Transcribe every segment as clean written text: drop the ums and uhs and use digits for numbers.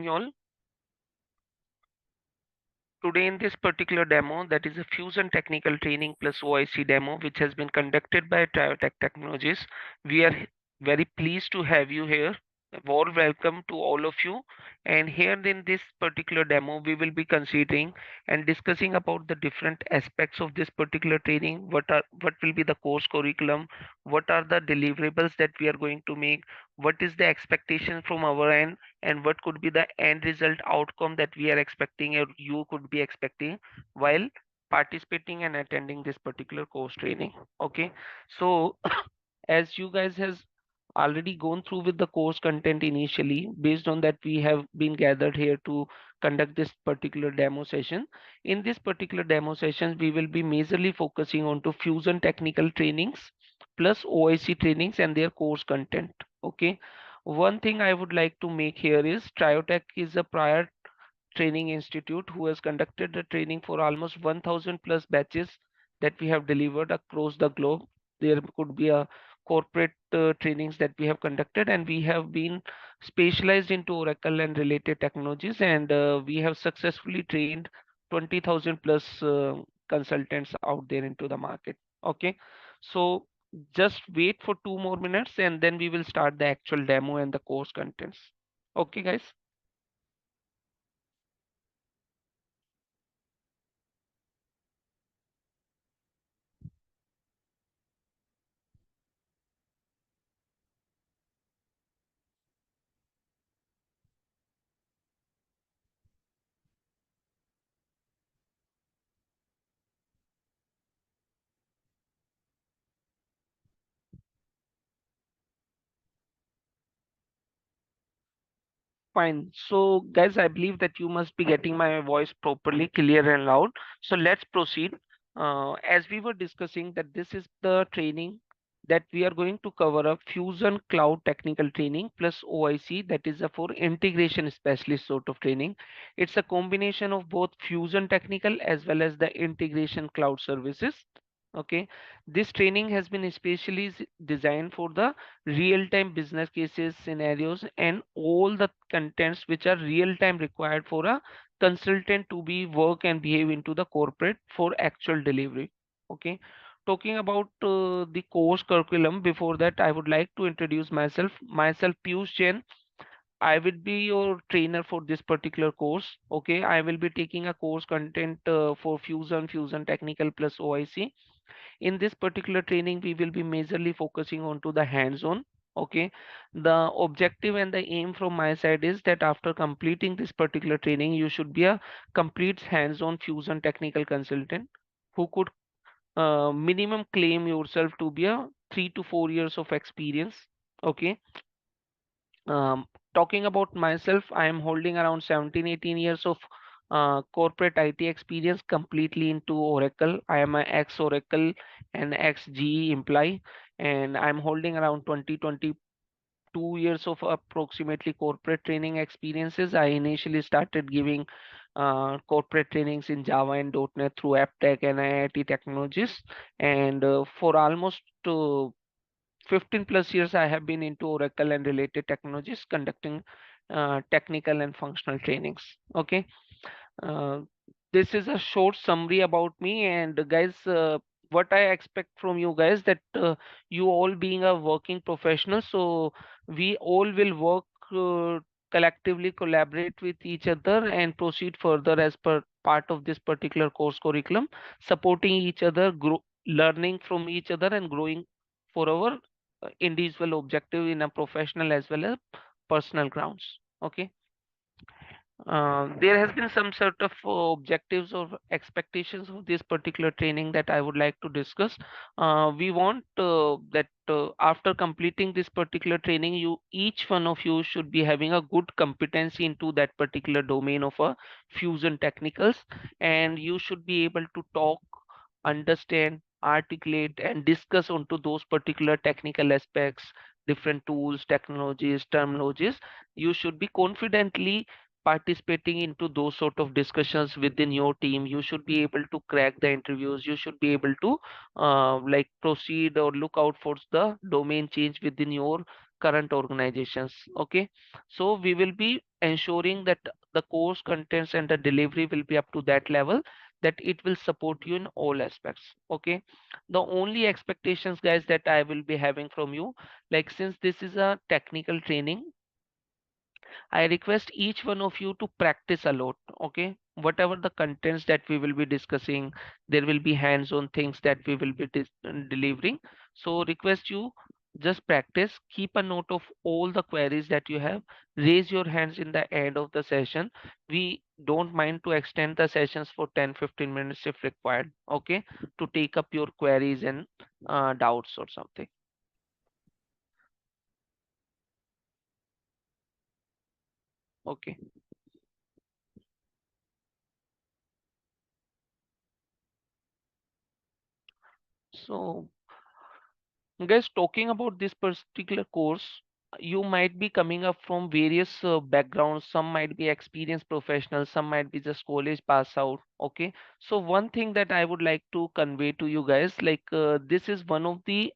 morning all. Today in this particular demo, that is a Fusion Technical Training plus OIC demo, which has been conducted by Triotech Technologies. We are very pleased to have you here. A warm welcome to all of you. And here in this particular demo, we will be considering and discussing about the different aspects of this particular training. What will be the course curriculum? What are the deliverables that we are going to make? What is the expectation from our end? And what could be the end result outcome that we are expecting or you could be expecting while participating and attending this particular course training. Okay, so as you guys has already gone through with the course content initially, based on that we have been gathered here to conduct this particular demo session. In this particular demo session we will be majorly focusing on to Fusion technical trainings plus OIC trainings and their course content. Okay, one thing I would like to make here is Triotech is a prior training institute who has conducted the training for almost 1000 plus batches that we have delivered across the globe. There could be a corporate trainings that we have conducted, and we have been specialized into Oracle and related technologies, and we have successfully trained 20,000 plus consultants out there into the market. Okay, so just wait for 2 more minutes and then we will start the actual demo and the course contents. Okay, guys. Fine. So, guys, I believe that you must be getting my voice properly, clear and loud. So let's proceed. As we were discussing that this is the training that we are going to cover a Fusion Cloud Technical Training plus OIC, that is a for integration specialist sort of training. It's a combination of both Fusion Technical as well as the integration cloud services. Okay, this training has been especially designed for the real-time business cases, scenarios, and all the contents which are real-time required for a consultant to be work and behave into the corporate for actual delivery. Okay, talking about the course curriculum. Before that, I would like to introduce myself. Myself, Piyush Jain. I will be your trainer for this particular course. Okay, I will be taking a course content for Fusion Technical plus OIC. In this particular training we will be majorly focusing on to the hands-on. Okay, the objective and the aim from my side is that after completing this particular training you should be a complete hands-on Fusion technical consultant who could minimum claim yourself to be a 3 to 4 years of experience. Okay, um, talking about myself, I am holding around 17-18 years of corporate IT experience completely into Oracle. I am an ex-Oracle and ex-GE employee, and I'm holding around 20-22 years of approximately corporate training experiences. I initially started giving corporate trainings in Java and .NET through AppTech and IIT Technologies, and for almost 15 plus years I have been into Oracle and related technologies conducting technical and functional trainings. Okay, uh, this is a short summary about me, and guys, what I expect from you guys that you all being a working professional, so we all will work collectively, collaborate with each other, and proceed further as per part of this particular course curriculum, supporting each other, learning from each other, and growing for our individual objective in a professional as well as personal grounds. Okay. There has been some sort of objectives or expectations of this particular training that I would like to discuss. We want that after completing this particular training, each one of you should be having a good competency into that particular domain of a fusion technicals, and you should be able to talk, understand, articulate, and discuss onto those particular technical aspects, different tools, technologies, terminologies. You should be confidently participating into those sort of discussions within your team. You should be able to crack the interviews. You should be able to like proceed or look out for the domain change within your current organizations. Okay, so we will be ensuring that the course contents and the delivery will be up to that level that it will support you in all aspects. Okay, the only expectations, guys, that I will be having from you, like since this is a technical training, I request each one of you to practice a lot. Okay, whatever the contents that we will be discussing, there will be hands-on things that we will be delivering. So request you just practice, keep a note of all the queries that you have, raise your hands in the end of the session. We don't mind to extend the sessions for 10-15 minutes if required. Okay, to take up your queries and doubts or something. Okay, so guys, talking about this particular course, you might be coming up from various backgrounds. Some might be experienced professionals, some might be just college pass out. Okay, so one thing that I would like to convey to you guys, like this is one of the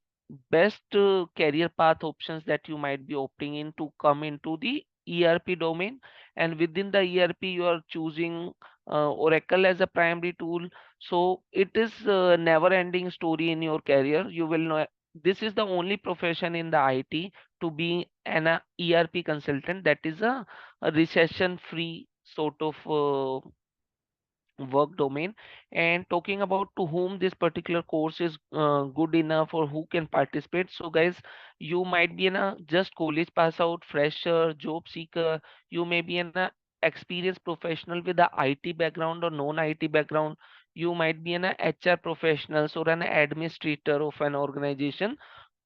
best career path options that you might be opting in to come into the ERP domain. And within the ERP, you are choosing Oracle as a primary tool. So it is a never ending story in your career. You will know this is the only profession in the IT to be an ERP consultant that is a recession free sort of work domain. And talking about to whom this particular course is good enough or who can participate, so guys, you might be in a just college pass out fresher job seeker, you may be in a experienced professional with a IT background or non IT background, you might be in a HR professionals or an administrator of an organization.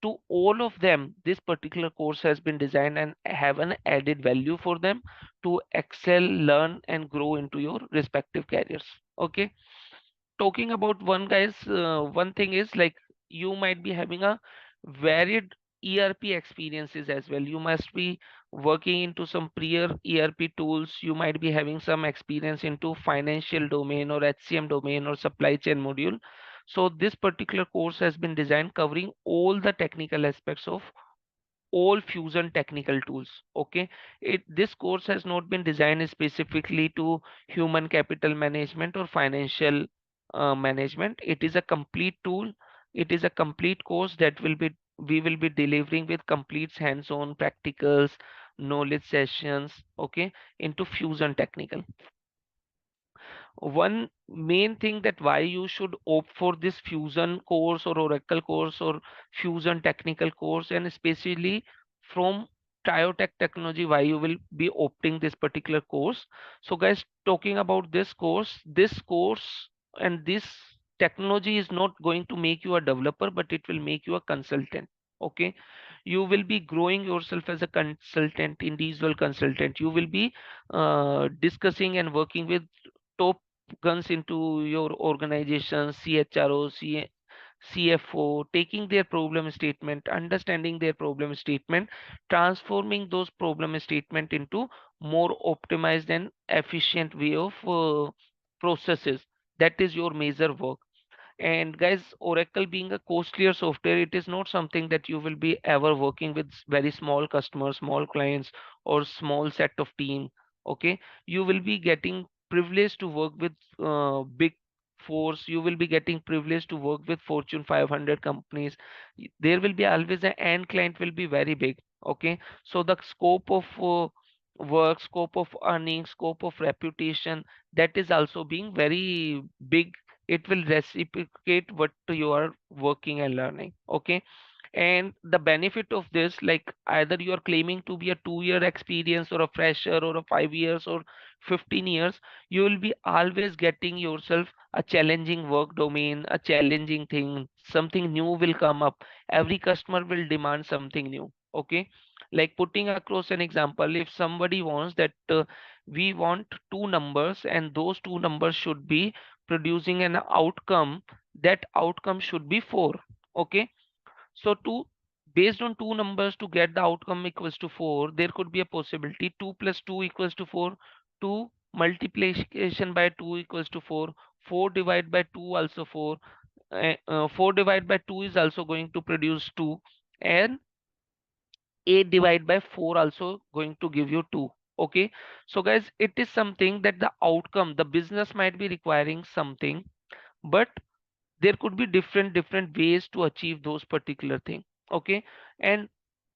To all of them, this particular course has been designed and have an added value for them to excel, learn, and grow into your respective careers. Okay. Talking about one, guys, one thing is like you might be having a varied ERP experiences as well. You must be working into some prior ERP tools. You might be having some experience into financial domain or HCM domain or supply chain module. So this particular course has been designed covering all the technical aspects of all fusion technical tools. Okay, this course has not been designed specifically to human capital management or financial management. It is a complete tool. It is a complete course that will be we will be delivering with complete hands-on practicals, knowledge sessions. Okay, into fusion technical. One main thing that why you should opt for this fusion course or Oracle course or fusion technical course, and especially from Triotech technology, why you will be opting this particular course. So guys, talking about this course and this technology is not going to make you a developer, but it will make you a consultant. Okay, you will be growing yourself as a consultant, individual consultant. You will be discussing and working with top guns into your organization, CHRO, CFO, taking their problem statement, understanding their problem statement, transforming those problem statement into more optimized and efficient way of processes. That is your major work. And guys, Oracle being a costlier software, it is not something that you will be ever working with very small customers, small clients, or small set of team. Okay, you will be getting privilege to work with big force. You will be getting privilege to work with Fortune 500 companies. There will be always an end client will be very big. Okay, so the scope of work, scope of earning, scope of reputation, that is also being very big. It will reciprocate what you are working and learning. Okay, and the benefit of this, like either you are claiming to be a 2 year experience or a fresher or a 5 years or 15 years, you will be always getting yourself a challenging work domain, a challenging thing, something new will come up. Every customer will demand something new. Okay, like putting across an example, if somebody wants that we want two numbers and those two numbers should be producing an outcome, that outcome should be 4. Okay, so to based on two numbers to get the outcome equals to 4, there could be a possibility 2 plus 2 equals to 4, 2 multiplication by 2 equals to 4, 4 divided by 2 also 4, 4 divided by 2 is also going to produce 2, and 8 divided by 4 also going to give you 2. Okay, so guys, it is something that the outcome, the business might be requiring something, but there could be different ways to achieve those particular thing. Okay, and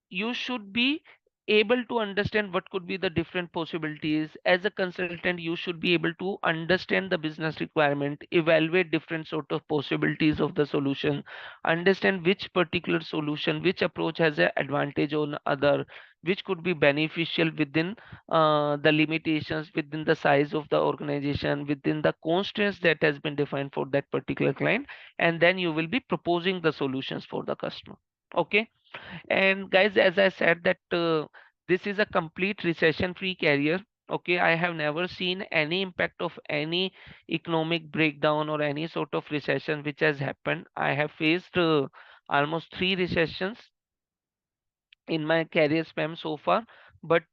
you should be able to understand what could be the different possibilities. As a consultant, you should be able to understand the business requirement, evaluate different sort of possibilities of the solution, understand which particular solution, which approach has an advantage on other, which could be beneficial within the limitations, within the size of the organization, within the constraints that has been defined for that particular client, and then you will be proposing the solutions for the customer. Okay, and guys, as I said that this is a complete recession-free career. Okay, I have never seen any impact of any economic breakdown or any sort of recession which has happened. I have faced almost three recessions in my career span so far, but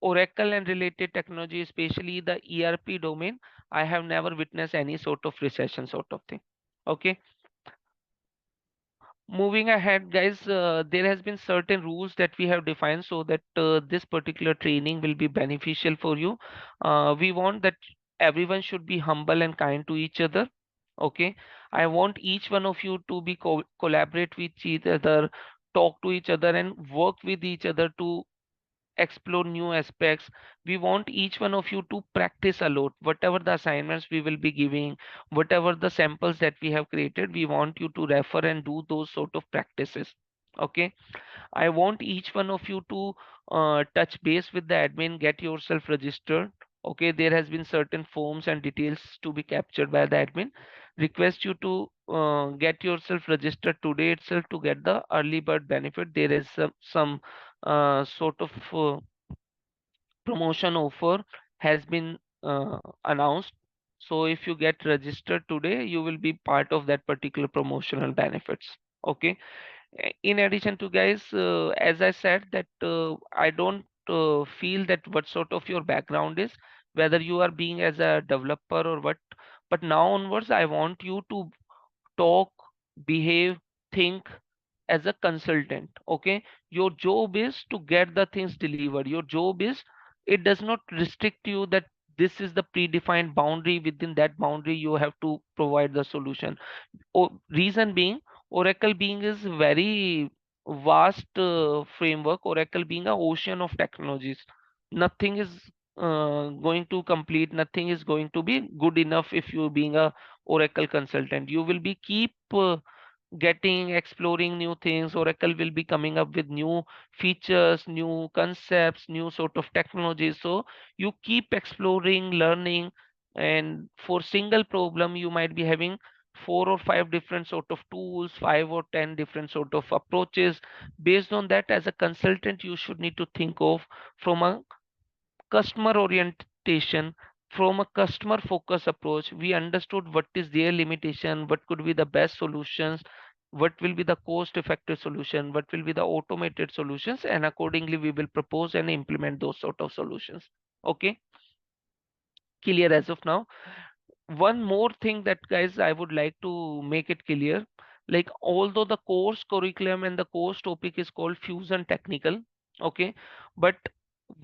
Oracle and related technology, especially the ERP domain, I have never witnessed any sort of recession sort of thing. Okay, moving ahead, guys, there has been certain rules that we have defined so that this particular training will be beneficial for you. We want that everyone should be humble and kind to each other. Okay, I want each one of you to be collaborate with each other, talk to each other, and work with each other to explore new aspects. We want each one of you to practice a lot. Whatever the assignments we will be giving, whatever the samples that we have created, we want you to refer and do those sort of practices. Okay, I want each one of you to touch base with the admin, get yourself registered. Okay, there has been certain forms and details to be captured by the admin. Request you to get yourself registered today itself to get the early bird benefit. There is some sort of promotion offer has been announced. So if you get registered today, you will be part of that particular promotional benefits. Okay, in addition to guys, as I said that I don't feel that what sort of your background is, whether you are being as a developer or what, but now onwards I want you to talk, behave, think as a consultant. Okay, your job is to get the things delivered. Your job is, it does not restrict you that this is the predefined boundary. Within that boundary you have to provide the solution. Reason being, Oracle being is very vast framework. Oracle being a ocean of technologies. Nothing is going to complete. Nothing is going to be good enough if you being a Oracle consultant. You will be keep getting, exploring new things. Oracle will be coming up with new features, new concepts, new sort of technologies. So you keep exploring, learning, and for single problem you might be having four or five different sort of tools, 5 or 10 different sort of approaches. Based on that, as a consultant, you should need to think of from a customer orientation, from a customer focus approach. We understood what is their limitation, what could be the best solutions, what will be the cost effective solution, what will be the automated solutions, and accordingly we will propose and implement those sort of solutions. Okay, clear as of now? One more thing that guys I would like to make it clear, like although the course curriculum and the course topic is called fusion technical. Okay, but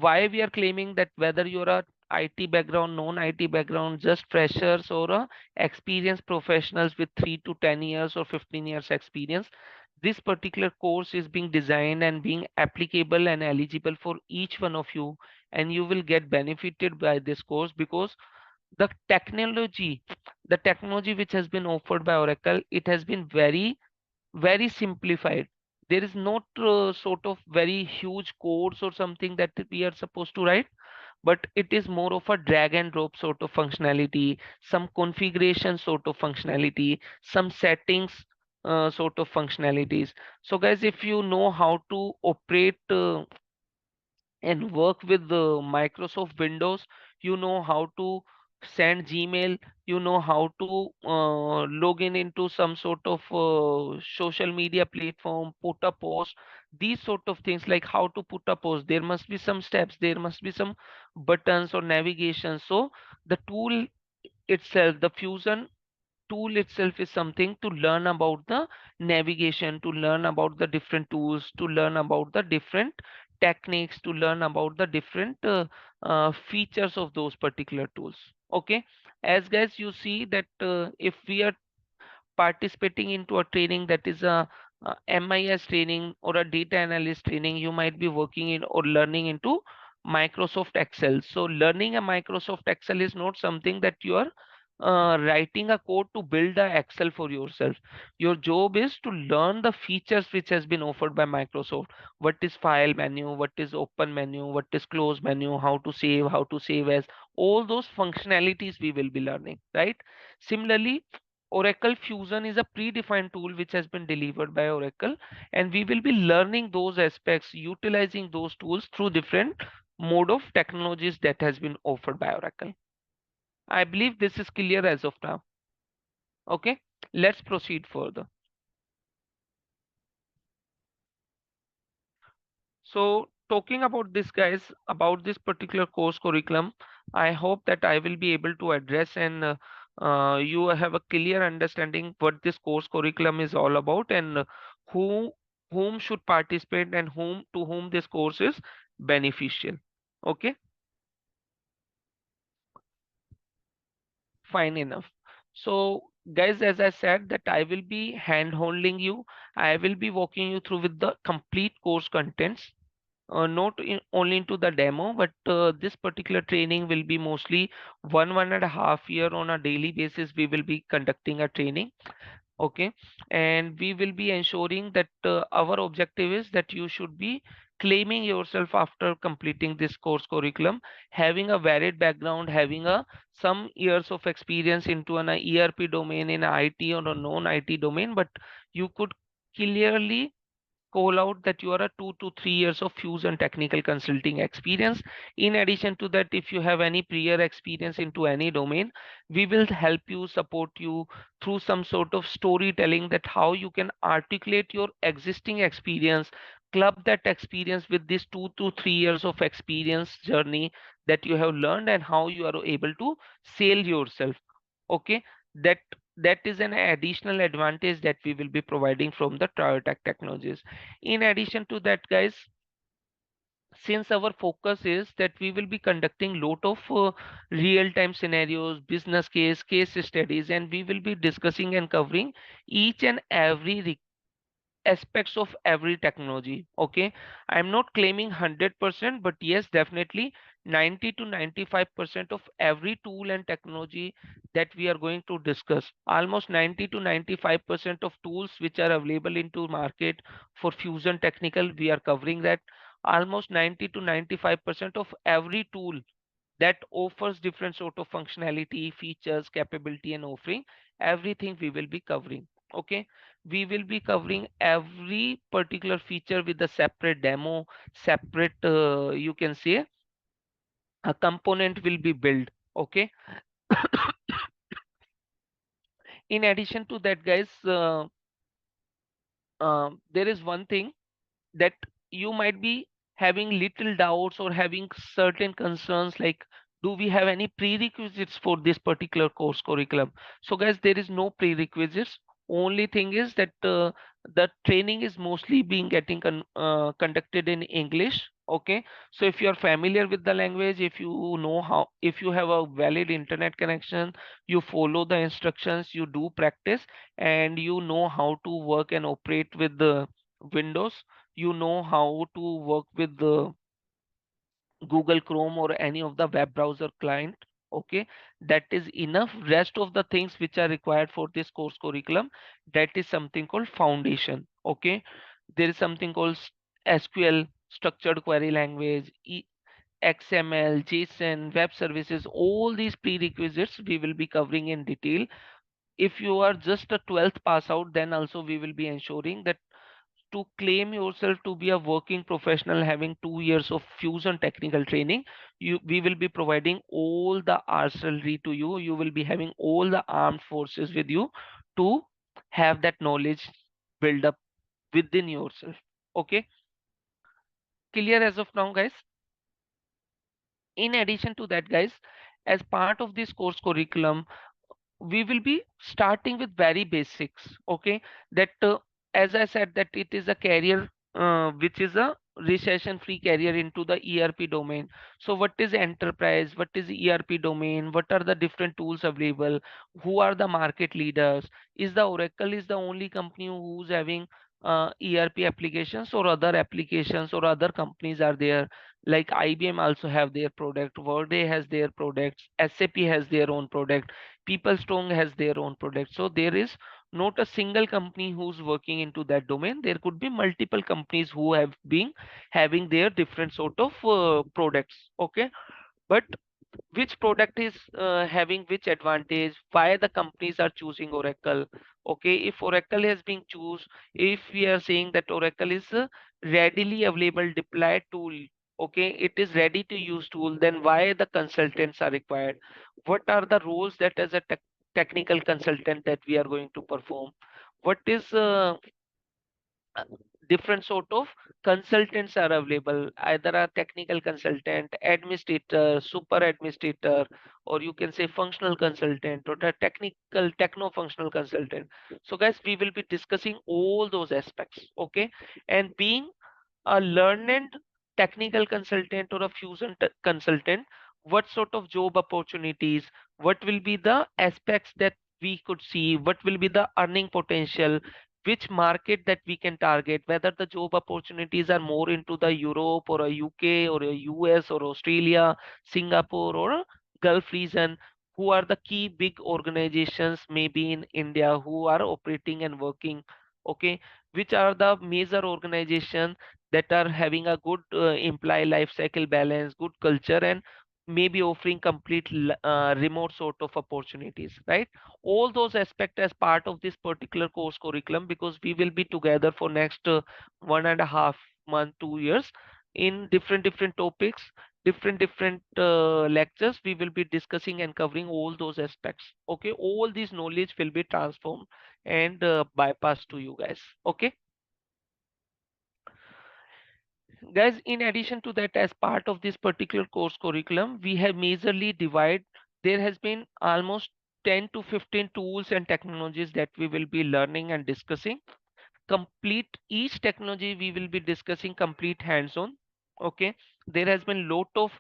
why we are claiming that whether you're a IT background, non-IT background, just freshers or a experienced professionals with 3 to 10 years or 15 years experience, this particular course is being designed and being applicable and eligible for each one of you, and you will get benefited by this course because the technology which has been offered by Oracle, it has been very simplified. There is not sort of very huge codes or something that we are supposed to write, but it is more of a drag and drop sort of functionality, some configuration sort of functionality, some settings sort of functionalities. So guys, if you know how to operate and work with the Microsoft Windows, you know how to send Gmail, you know how to log in into some sort of social media platform, put a post, these sort of things, like how to put a post. There must be some steps, there must be some buttons or navigation. So the tool itself, the Fusion tool itself is something to learn about the navigation, to learn about the different tools, to learn about the different techniques, to learn about the different features of those particular tools. Okay, as guys you see that if we are participating into a training that is a MIS training or a data analyst training, you might be working in or learning into Microsoft Excel. So learning a Microsoft Excel is not something that you are writing a code to build a Excel for yourself. Your job is to learn the features which has been offered by Microsoft. What is file menu, what is open menu, what is close menu, how to save as, all those functionalities we will be learning, right? Similarly, Oracle Fusion is a predefined tool which has been delivered by Oracle, and we will be learning those aspects, utilizing those tools through different mode of technologies that has been offered by Oracle. I believe this is clear as of now. Okay, let's proceed further. So talking about this, guys, about this particular course curriculum, I hope that I will be able to address and you have a clear understanding what this course curriculum is all about, and who whom should participate and whom to whom this course is beneficial. Okay, fine enough. So guys, as I said that I will be hand holding you, I will be walking you through with the complete course contents, not only into the demo, but this particular training will be mostly 1.5 year on a daily basis. We will be conducting a training. Okay, and we will be ensuring that our objective is that you should be claiming yourself after completing this course curriculum, having a varied background, having a some years of experience into an ERP domain, in a IT or a non-IT domain, but you could clearly call out that you are a 2 to 3 years of Fusion technical consulting experience. In addition to that, if you have any prior experience into any domain, we will help you, support you through some sort of storytelling, that how you can articulate your existing experience, club that experience with this 2 to 3 years of experience journey that you have learned, and how you are able to sell yourself. Okay, that that is an additional advantage that we will be providing from the Triotech technologies. In addition to that, guys, since our focus is that we will be conducting lot of real-time scenarios, business case studies, and we will be discussing and covering each and every aspects of every technology. Okay, I'm not claiming 100%, but yes, definitely 90 to 95% of every tool and technology that we are going to discuss, almost 90 to 95% of tools which are available into market for Fusion technical, we are covering that. Almost 90 to 95% of every tool that offers different sort of functionality, features, capability, and offering, everything we will be covering. Okay, we will be covering every particular feature with a separate demo, separate you can say a component will be built. Okay, in addition to that, guys, there is one thing that you might be having little doubts or having certain concerns, like, do we have any prerequisites for this particular course curriculum? So guys, there is no prerequisites. Only thing is that the training is mostly being getting conducted in English. Okay, so if you are familiar with the language, if you know how, if you have a valid internet connection, you follow the instructions, you do practice, and you know how to work and operate with the Windows, you know how to work with the Google Chrome or any of the web browser client. Okay, that is enough. Rest of the things which are required for this course curriculum, that is something called foundation. Okay, there is something called SQL, structured query language, XML, JSON, web services. All these prerequisites we will be covering in detail. If you are just a 12th pass out, then also we will be ensuring that to claim yourself to be a working professional having 2 years of Fusion technical training, we will be providing all the artillery to you. You will be having all the armed forces with you to have that knowledge build up within yourself. Okay, clear as of now, guys? In addition to that, guys, as part of this course curriculum, we will be starting with very basics. Okay, that as I said, that it is a career which is a recession free career into the ERP domain. So what is enterprise, what is ERP domain, what are the different tools available, who are the market leaders, is the Oracle is the only company who's having ERP applications, or other applications or other companies are there, like IBM also have their product, Workday has their products, SAP has their own product, PeopleStrong has their own product. So there is not a single company who's working into that domain. There could be multiple companies who have been having their different sort of products. Okay, but which product is having which advantage, why the companies are choosing Oracle. Okay, if Oracle has been choose, if we are saying that Oracle is a readily available deployed tool, okay, it is ready to use tool, then why the consultants are required, what are the roles that as a technical consultant that we are going to perform, what is uh, different sort of consultants are available, either a technical consultant, administrator, super administrator, or you can say functional consultant, or the technical techno functional consultant. So guys, we will be discussing all those aspects. Okay, and being a learned technical consultant or a fusion consultant, what sort of job opportunities, what will be the aspects that we could see, what will be the earning potential, which market that we can target, whether the job opportunities are more into the Europe or a UK or a US or Australia, Singapore or a Gulf region, who are the key big organizations maybe in India who are operating and working. Okay, which are the major organizations that are having a good employee life cycle balance, good culture, and maybe offering complete remote sort of opportunities, right? All those aspects as part of this particular course curriculum, because we will be together for next 1.5 month, 2 years, in different topics, different lectures. We will be discussing and covering all those aspects. Okay, all this knowledge will be transformed and bypassed to you guys. Okay. Guys, in addition to that, as part of this particular course curriculum, we have majorly divided. There has been almost 10 to 15 tools and technologies that we will be learning and discussing. Complete each technology we will be discussing complete hands-on. Okay, there has been lot of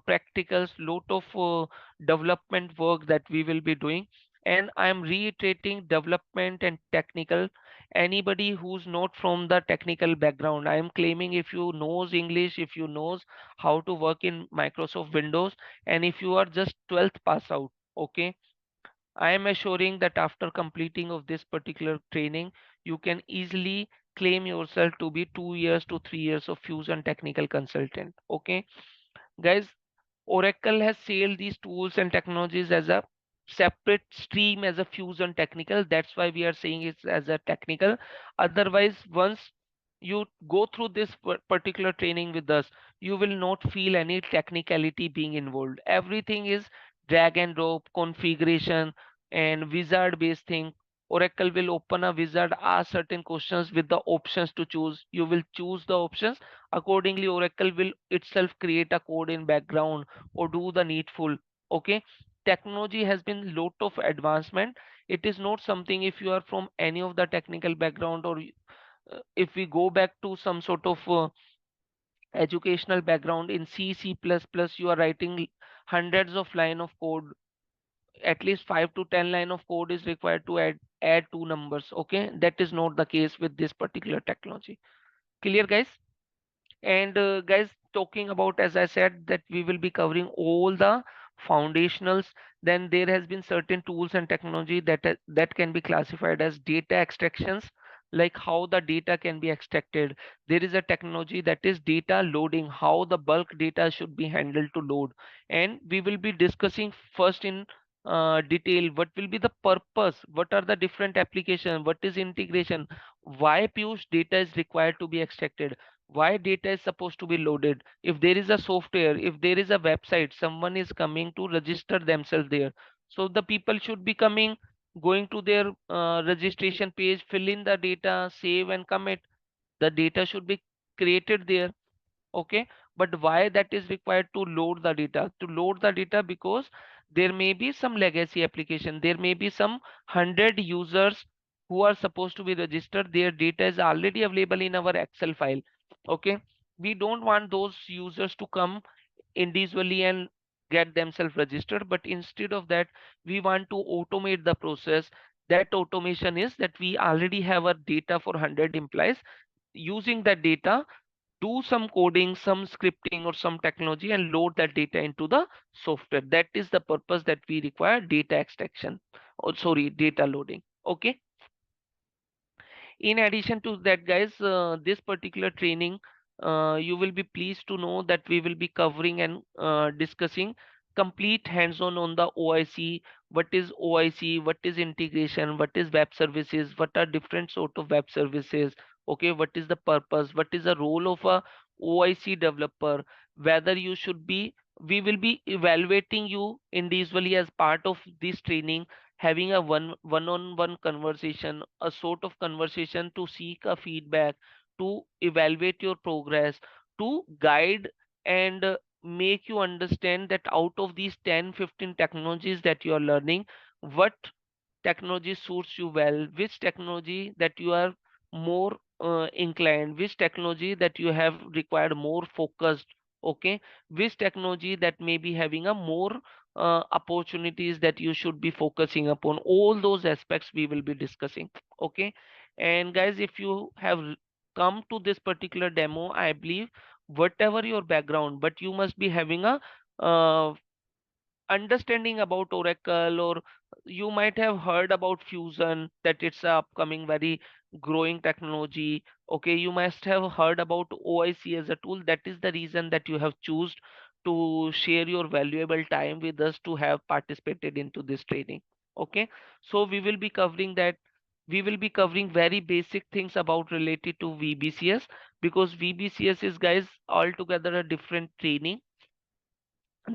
practicals, lot of development work that we will be doing, and I am reiterating development and technical. Anybody who's not from the technical background, I am claiming, if you knows English, if you knows how to work in Microsoft Windows, and if you are just 12th pass out, okay, I am assuring that after completing of this particular training, you can easily claim yourself to be 2 years to 3 years of Fusion technical consultant. Okay, guys, Oracle has sold these tools and technologies as a separate stream as a Fusion technical. That's why we are saying it as a technical. Otherwise, once you go through this particular training with us, you will not feel any technicality being involved. Everything is drag and drop, configuration, and wizard based thing. Oracle will open a wizard, ask certain questions with the options to choose. You will choose the options. Accordingly, Oracle will itself create a code in background or do the needful. Okay, technology has been lot of advancement. It is not something, if you are from any of the technical background, or if we go back to some sort of educational background in C++, you are writing hundreds of line of code. At least 5 to 10 line of code is required to add two numbers. Okay, that is not the case with this particular technology. Clear, guys? And guys, talking about, as I said, that we will be covering all the foundationals. Then there has been certain tools and technology that can be classified as data extractions, like how the data can be extracted. There is a technology that is data loading, how the bulk data should be handled to load. And we will be discussing first in detail what will be the purpose, what are the different applications, what is integration, why Piyush data is required to be extracted, why data is supposed to be loaded, if there is a software, if there is a website, someone is coming to register themselves there, so the people should be coming, going to their registration page, fill in the data, save and commit. The data should be created there. Okay, but why that is required to load the data, because There may be some legacy application, there may be some 100 users who are supposed to be registered, their data is already available in our Excel file. Okay, we don't want those users to come individually and get themselves registered, but instead of that we want to automate the process. That automation is that we already have a data for 100 employees. Using that data, do some coding, some scripting or some technology and load that data into the software. That is the purpose that we require data extraction, or sorry, data loading. Okay, in addition to that, guys, this particular training, you will be pleased to know that we will be covering and discussing complete hands-on on the OIC. What is OIC? What is integration? What is web services? What are different sort of web services? Okay, what is the purpose? What is the role of a OIC developer? Whether you should be, we will be evaluating you individually as part of this training, having a one-on-one conversation, a sort of conversation to seek a feedback, to evaluate your progress, to guide and make you understand that out of these 10-15 technologies that you are learning, what technology suits you well, which technology that you are more inclined, which technology that you have required more focused, okay, which technology that may be having a more opportunities that you should be focusing upon. All those aspects we will be discussing. Okay, and guys, if you have come to this particular demo, I believe whatever your background, but you must be having a uh, understanding about Oracle, or you might have heard about Fusion, that it's a upcoming very growing technology. Okay, you must have heard about OIC as a tool. That is the reason that you have chosen to share your valuable time with us to have participated into this training. Okay, so we will be covering that. We will be covering very basic things about related to VBCS, because VBCS is, guys, altogether a different training,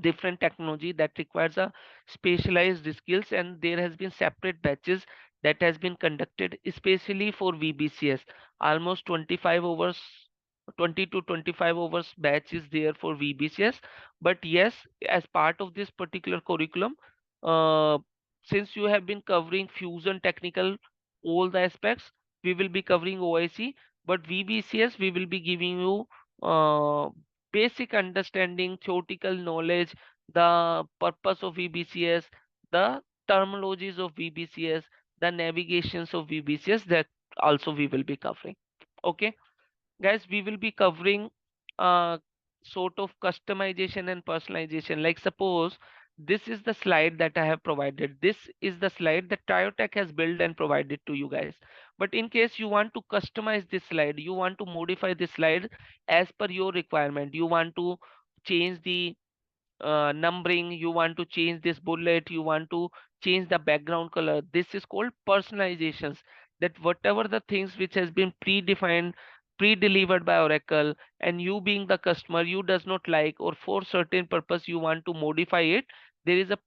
different technology that requires a specialized skills, and there has been separate batches that has been conducted especially for VBCS. Almost 25 hours, 20 to 25 hours batch is there for VBCS. But yes, as part of this particular curriculum, uh, since you have been covering Fusion technical, all the aspects, we will be covering OIC, but VBCS we will be giving you uh, basic understanding, theoretical knowledge, the purpose of VBCS, the terminologies of VBCS, the navigations of VBCS, that also we will be covering. Okay, guys, we will be covering uh, sort of customization and personalization. Like suppose this is the slide that I have provided. This is the slide that Triotech has built and provided to you guys. But in case you want to customize this slide, you want to modify this slide as per your requirement, you want to change the numbering, you want to change this bullet, you want to change the background color, this is called personalizations. That whatever the things which has been predefined, pre-delivered by Oracle, and you being the customer, you does not like, or for certain purpose you want to modify it, there is a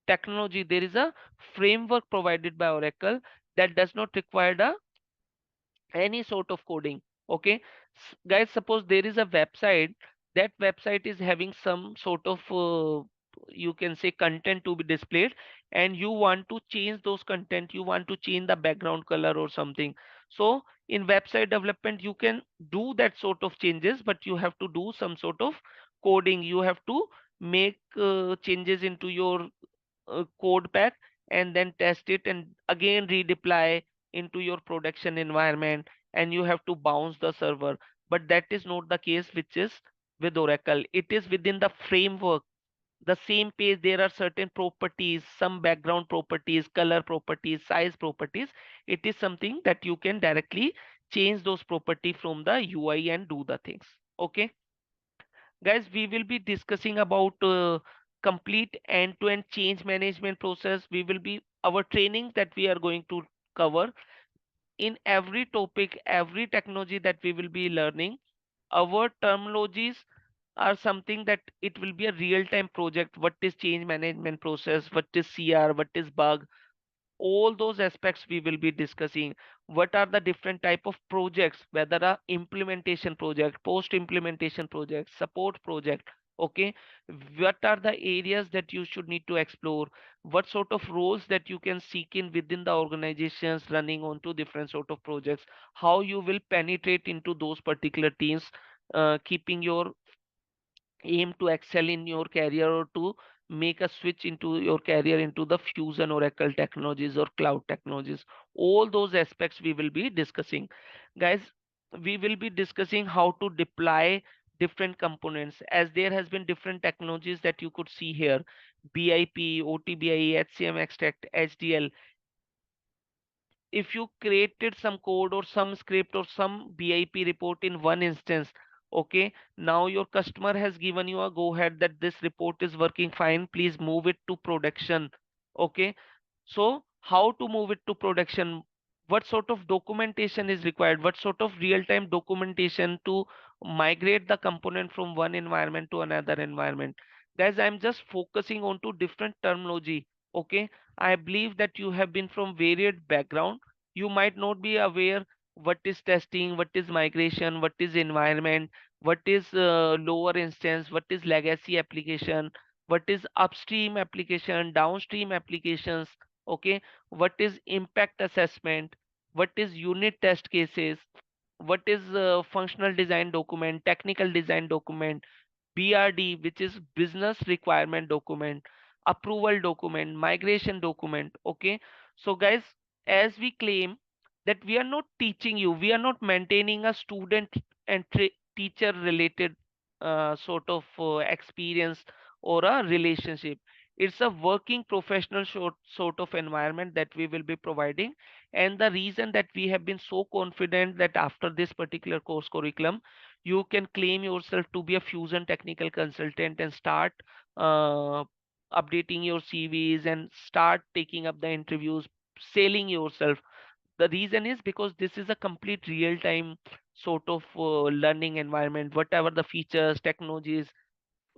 technology, there is a framework provided by Oracle that does not require a any sort of coding. Okay, guys, suppose there is a website, that website is having some sort of you can say content to be displayed, and you want to change those content, you want to change the background color or something. So in website development you can do that sort of changes, but you have to do some sort of coding, you have to make changes into your code pack, and then test it and again redeploy into your production environment, and you have to bounce the server. But that is not the case which is with Oracle. It is within the framework, the same page, there are certain properties, some background properties, color properties, size properties. It is something that you can directly change those property from the UI and do the things. Okay, guys, we will be discussing about complete end-to-end change management process. We will be our training that we are going to cover in every topic, every technology that we will be learning. Our terminologies are something that it will be a real-time project. What is change management process? What is CR? What is bug? All those aspects we will be discussing. What are the different type of projects, whether a implementation project, post implementation project, support project, Okay, what are the areas that you should need to explore, what sort of roles that you can seek in within the organizations running onto different sort of projects, how you will penetrate into those particular teams, keeping your aim to excel in your career or to make a switch into your career into the fusion oracle technologies or cloud technologies. All those aspects we will be discussing, guys. We will be discussing how to deploy different components, as there has been different technologies that you could see here: bip, otbi, hcm extract, hdl. If you created some code or some script or some BIP report in one instance, okay, now your customer has given you a go ahead that this report is working fine, please move it to production. Okay, so how to move it to production? What sort of documentation is required? What sort of real-time documentation to migrate the component from one environment to another environment? Guys, I'm just focusing on to different terminology. Okay, I believe that you have been from varied background. You might not be aware what is testing, what is migration, what is environment, what is lower instance, what is legacy application, what is upstream application, downstream applications. Okay, what is impact assessment, what is unit test cases, what is functional design document, technical design document, BRD, which is business requirement document, approval document, migration document. Okay, so guys, as we claim that we are not teaching you, we are not maintaining a student and teacher related sort of experience or a relationship. It's a working professional sort of environment that we will be providing. And the reason that we have been so confident that after this particular course curriculum, you can claim yourself to be a fusion technical consultant and start uh, updating your CVs and start taking up the interviews, selling yourself. The reason is because this is a complete real time sort of learning environment. Whatever the features, technologies,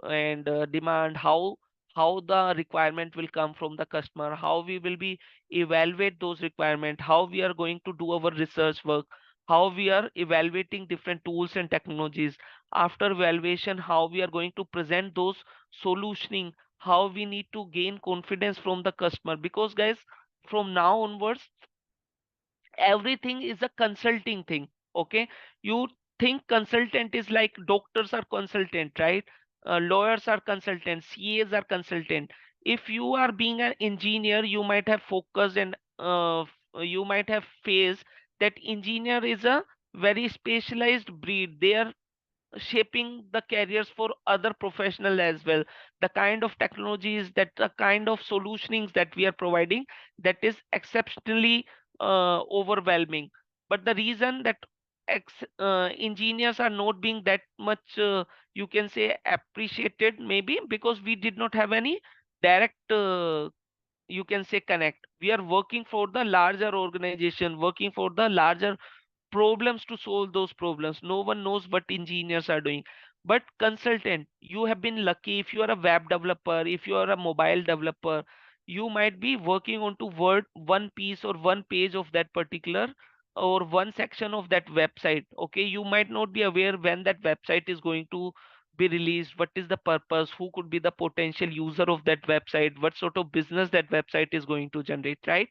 and demand, how the requirement will come from the customer, how we will be evaluate those requirement, how we are going to do our research work, how we are evaluating different tools and technologies. After evaluation, how we are going to present those solutioning, how we need to gain confidence from the customer. Because guys, from now onwards, everything is a consulting thing. Okay, you think consultant is like doctors are consultant, right? Lawyers are consultants, CAs are consultant. If you are being an engineer, you might have focused and you might have faced that engineer is a very specialized breed. They are shaping the careers for other professional as well. The kind of technologies, that the kind of solutionings that we are providing, that is exceptionally overwhelming. But the reason that engineers are not being that much you can say appreciated, maybe because we did not have any direct you can say connect. We are working for the larger organization, working for the larger problems to solve those problems. No one knows what engineers are doing. But consultant, you have been lucky. If you are a web developer, if you are a mobile developer, you might be working on to word one piece or one page of that particular or one section of that website. Okay, you might not be aware when that website is going to be released, what is the purpose, who could be the potential user of that website, what sort of business that website is going to generate, right?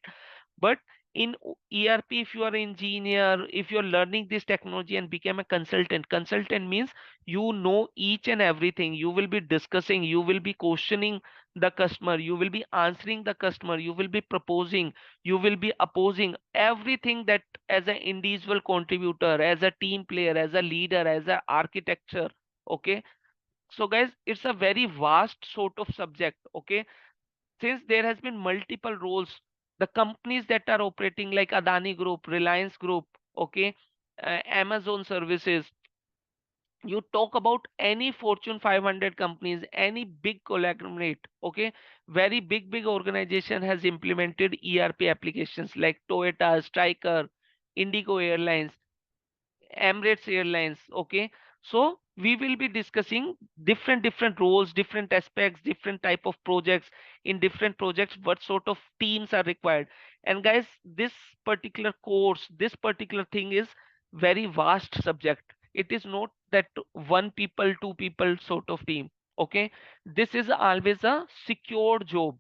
But in ERP, if you are an engineer, if you're learning this technology and become a consultant, consultant means you know each and everything. You will be discussing, you will be questioning the customer, you will be answering the customer, you will be proposing, you will be opposing everything that as an individual contributor, as a team player, as a leader, as an architecture. Okay. So guys, it's a very vast sort of subject. Okay, since there has been multiple roles, the companies that are operating like Adani Group, Reliance Group, okay, Amazon Services, you talk about any Fortune 500 companies, any big conglomerate, okay, very big organization has implemented ERP applications like Toyota, Stryker, Indigo Airlines, Emirates Airlines. Okay, so we will be discussing different roles, different aspects, different type of projects. In different projects, what sort of teams are required? And guys, this particular course, this particular thing is very vast subject. It is not that one people, two people sort of team. Okay, this is always a secure job,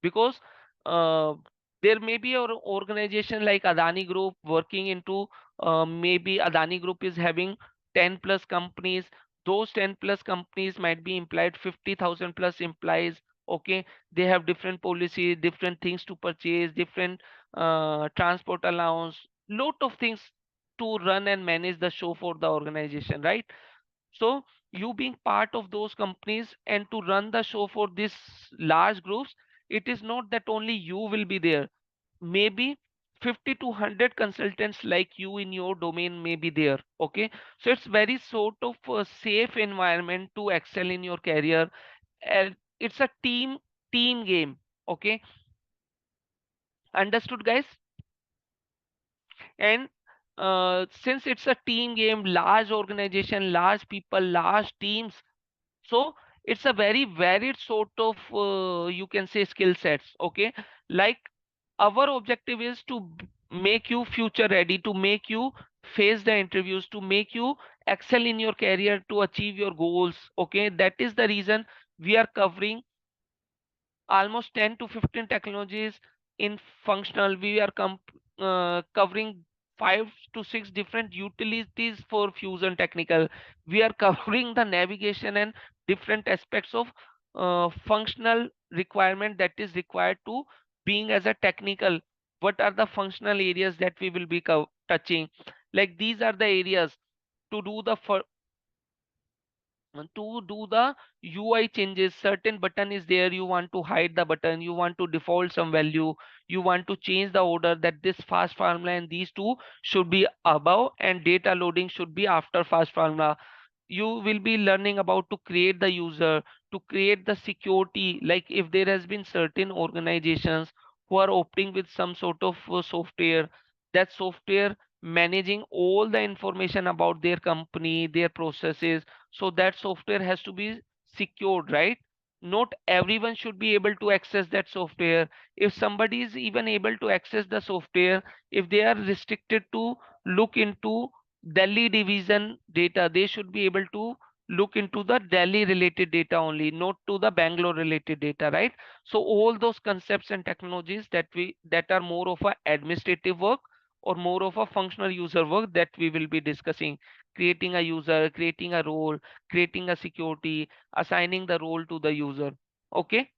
because uh, there may be an organization like Adani Group working into, maybe Adani Group is having 10 plus companies. Those 10 plus companies might be employed 50,000 plus employees. Okay, they have different policies, different things to purchase, different transport allowance, lot of things to run and manage the show for the organization, right? So you being part of those companies and to run the show for these large groups, it is not that only you will be there. Maybe 50 to 100 consultants like you in your domain may be there. Okay, so it's very sort of a safe environment to excel in your career, and it's a team game. Okay, understood, guys? And since it's a team game, large organization, large people, large teams, so it's a very varied sort of, you can say, skill sets. Okay, like our objective is to make you future ready, to make you face the interviews, to make you excel in your career, to achieve your goals. Okay, that is the reason we are covering almost 10 to 15 technologies in functional. We are covering 5 to 6 different utilities for fusion technical. We are covering the navigation and different aspects of functional requirement that is required to being as a technical. What are the functional areas that we will be touching? Like these are the areas to do the to do the UI changes. Certain button is there, you want to hide the button, you want to default some value, you want to change the order, that this fast formula and these two should be above and data loading should be after fast formula. You will be learning about to create the user, to create the security. Like if there has been certain organizations who are opting with some sort of software, that software managing all the information about their company, their processes, so that software has to be secured, right? Not everyone should be able to access that software. If somebody is even able to access the software, if they are restricted to look into Delhi division data, they should be able to look into the Delhi related data only, not to the Bangalore related data, right? So all those concepts and technologies that are more of a administrative work or more of a functional user work that we will be discussing. Creating a user, creating a role, creating a security, assigning the role to the user. Okay,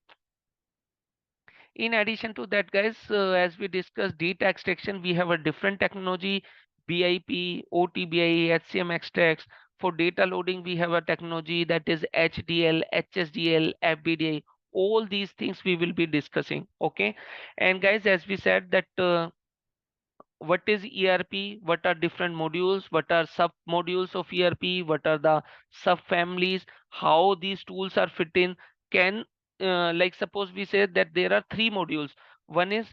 in addition to that, guys, as we discussed data extraction, we have a different technology: BIP, OTBI, HCM extracts. For data loading, we have a technology that is HDL, HSDL, FBDI. All these things we will be discussing. Okay, and guys, as we said that what is ERP, what are different modules, what are sub modules of ERP, what are the sub families, how these tools are fit in. Can, like suppose we say that there are 3 modules. One is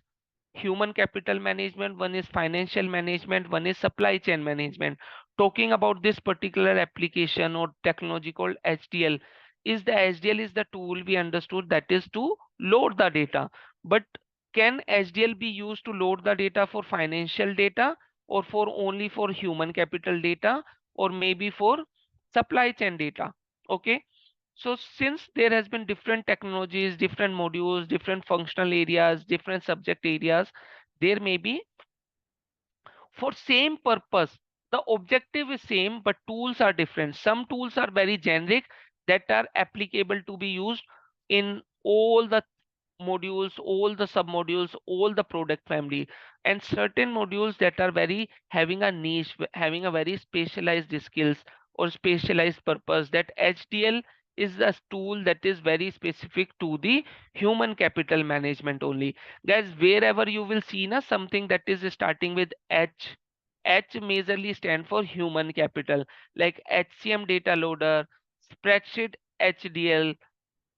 human capital management, one is financial management, one is supply chain management. Talking about this particular application or technology called HDL, is the HDL is the tool we understood that is to load the data. But can HDL be used to load the data for financial data, or for only for human capital data, or maybe for supply chain data? Okay, so since there has been different technologies, different modules, different functional areas, different subject areas, there may be for same purpose. The objective is same, but tools are different. Some tools are very generic that are applicable to be used in all the modules, all the submodules, all the product family, and certain modules that are very having a niche, having a very specialized skills or specialized purpose. That HDL is a tool that is very specific to the human capital management only. Guys, wherever you will see na something that is starting with H, H majorly stand for human capital, like HCM data loader, spreadsheet HDL,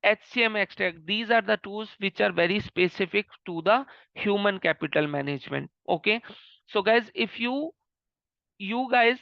HCM extract. These are the tools which are very specific to the human capital management. Okay. So guys, if you guys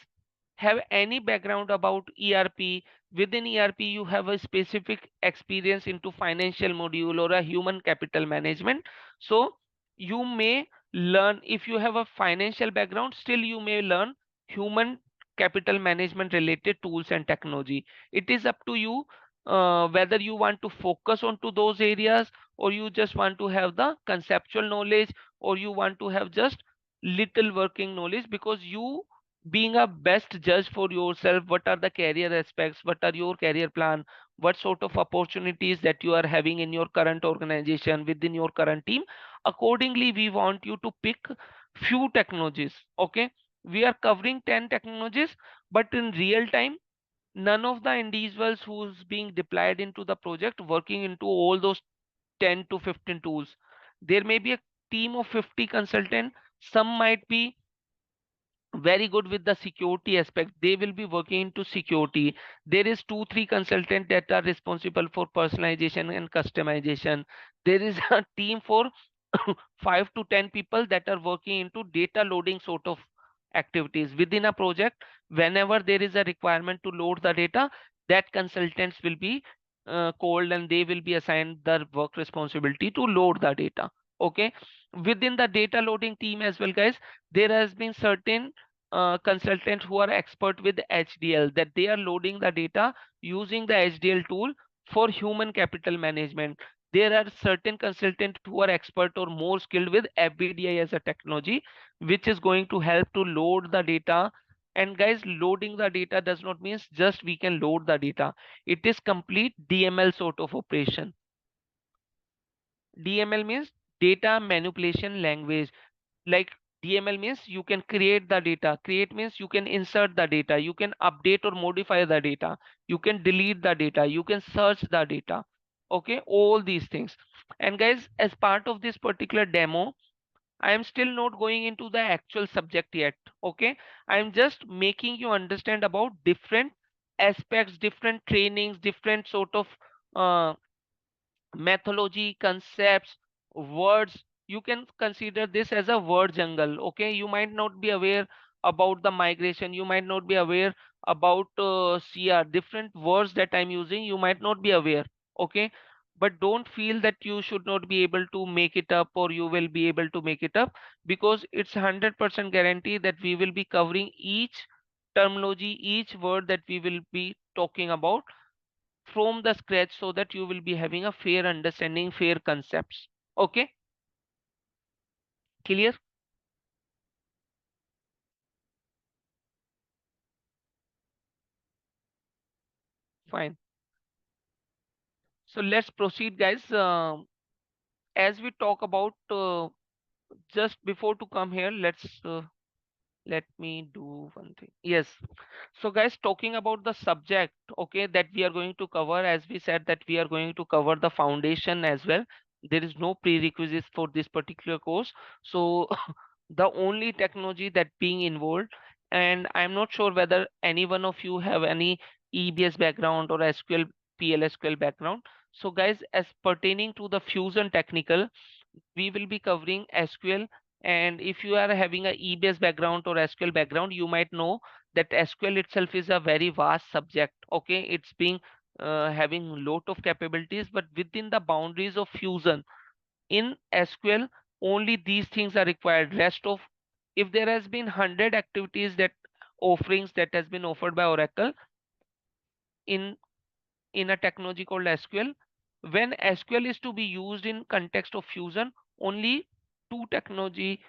have any background about ERP, within ERP you have a specific experience into financial module or a human capital management. So you may learn, if you have a financial background, still you may learn human capital management related tools and technology. It is up to you. whether you want to focus onto those areas, or you just want to have the conceptual knowledge, or you want to have just little working knowledge, because you being a best judge for yourself, what are the career aspects, what are your career plan, what sort of opportunities that you are having in your current organization, within your current team. Accordingly, we want you to pick few technologies. Okay, we are covering 10 technologies, but in real time none of the individuals who's being deployed into the project working into all those 10 to 15 tools. There may be a team of 50 consultant. Some might be very good with the security aspect, they will be working into security. There is 2 3 consultants that are responsible for personalization and customization. There is a team for 5 to 10 people that are working into data loading sort of activities within a project. Whenever there is a requirement to load the data, that consultants will be called, and they will be assigned the work responsibility to load the data. Okay, within the data loading team as well, guys, there has been certain consultants who are expert with HDL, that they are loading the data using the HDL tool for human capital management. There are certain consultants who are expert or more skilled with FBDI as a technology, which is going to help to load the data. And guys, loading the data does not mean just we can load the data. It is complete DML sort of operation. DML means data manipulation language. Like, DML means you can create the data. Create means you can insert the data. You can update or modify the data. You can delete the data. You can search the data. Okay, all these things. And guys, as part of this particular demo, I am still not going into the actual subject yet. Okay, I am just making you understand about different aspects, different trainings, different sort of uh, methodology, concepts, words. You can consider this as a word jungle. Okay, you might not be aware about the migration, you might not be aware about CR, different words that I'm using, you might not be aware. Okay, but don't feel that you should not be able to make it up, or you will be able to make it up, because it's 100% guarantee that we will be covering each terminology, each word that we will be talking about from the scratch, so that you will be having a fair understanding, fair concepts. Okay, clear? Fine. So let's proceed, guys. As we talk about, just before to come here, let me do one thing. Yes. So guys, talking about the subject, okay, that we are going to cover, as we said that we are going to cover the foundation as well. There is no prerequisites for this particular course. So the only technology that being involved, and I'm not sure whether any one of you have any EBS background or SQL, PLSQL background. So guys, as pertaining to the Fusion technical, we will be covering SQL. And if you are having a EBS background or SQL background, you might know that SQL itself is a very vast subject. Okay, it's being having lot of capabilities, but within the boundaries of Fusion, in SQL, only these things are required. Rest of, if there has been 100 activities that offerings that has been offered by Oracle in in a technology called SQL. When SQL is to be used in context of Fusion, only two technology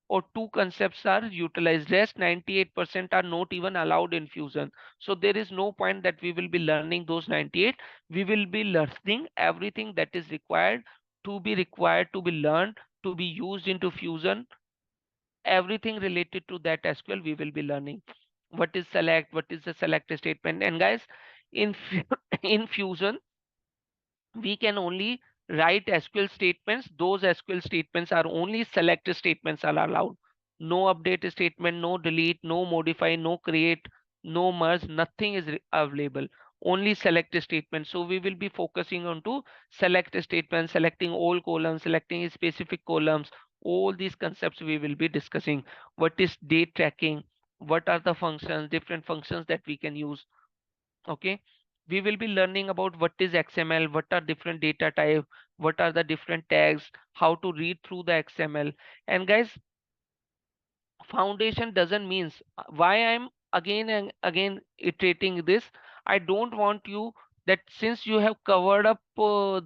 or two concepts are utilized. Rest 98% are not even allowed in Fusion. So there is no point that we will be learning those 98. We will be learning everything that is required to be learned, to be used into Fusion. Everything related to that SQL we will be learning. What is select? What is the select statement? And guys, in in Fusion, we can only write SQL statements. Those SQL statements are only select statements are allowed. No update statement, no delete, no modify, no create, no merge, nothing is available. Only select statements. So we will be focusing on to select statements, selecting all columns, selecting specific columns. All these concepts we will be discussing. What is date tracking? What are the functions, different functions that we can use? Okay, we will be learning about what is XML, what are different data type, what are the different tags, how to read through the XML. And guys, foundation doesn't means, why I'm again and again iterating this, I don't want you that since you have covered up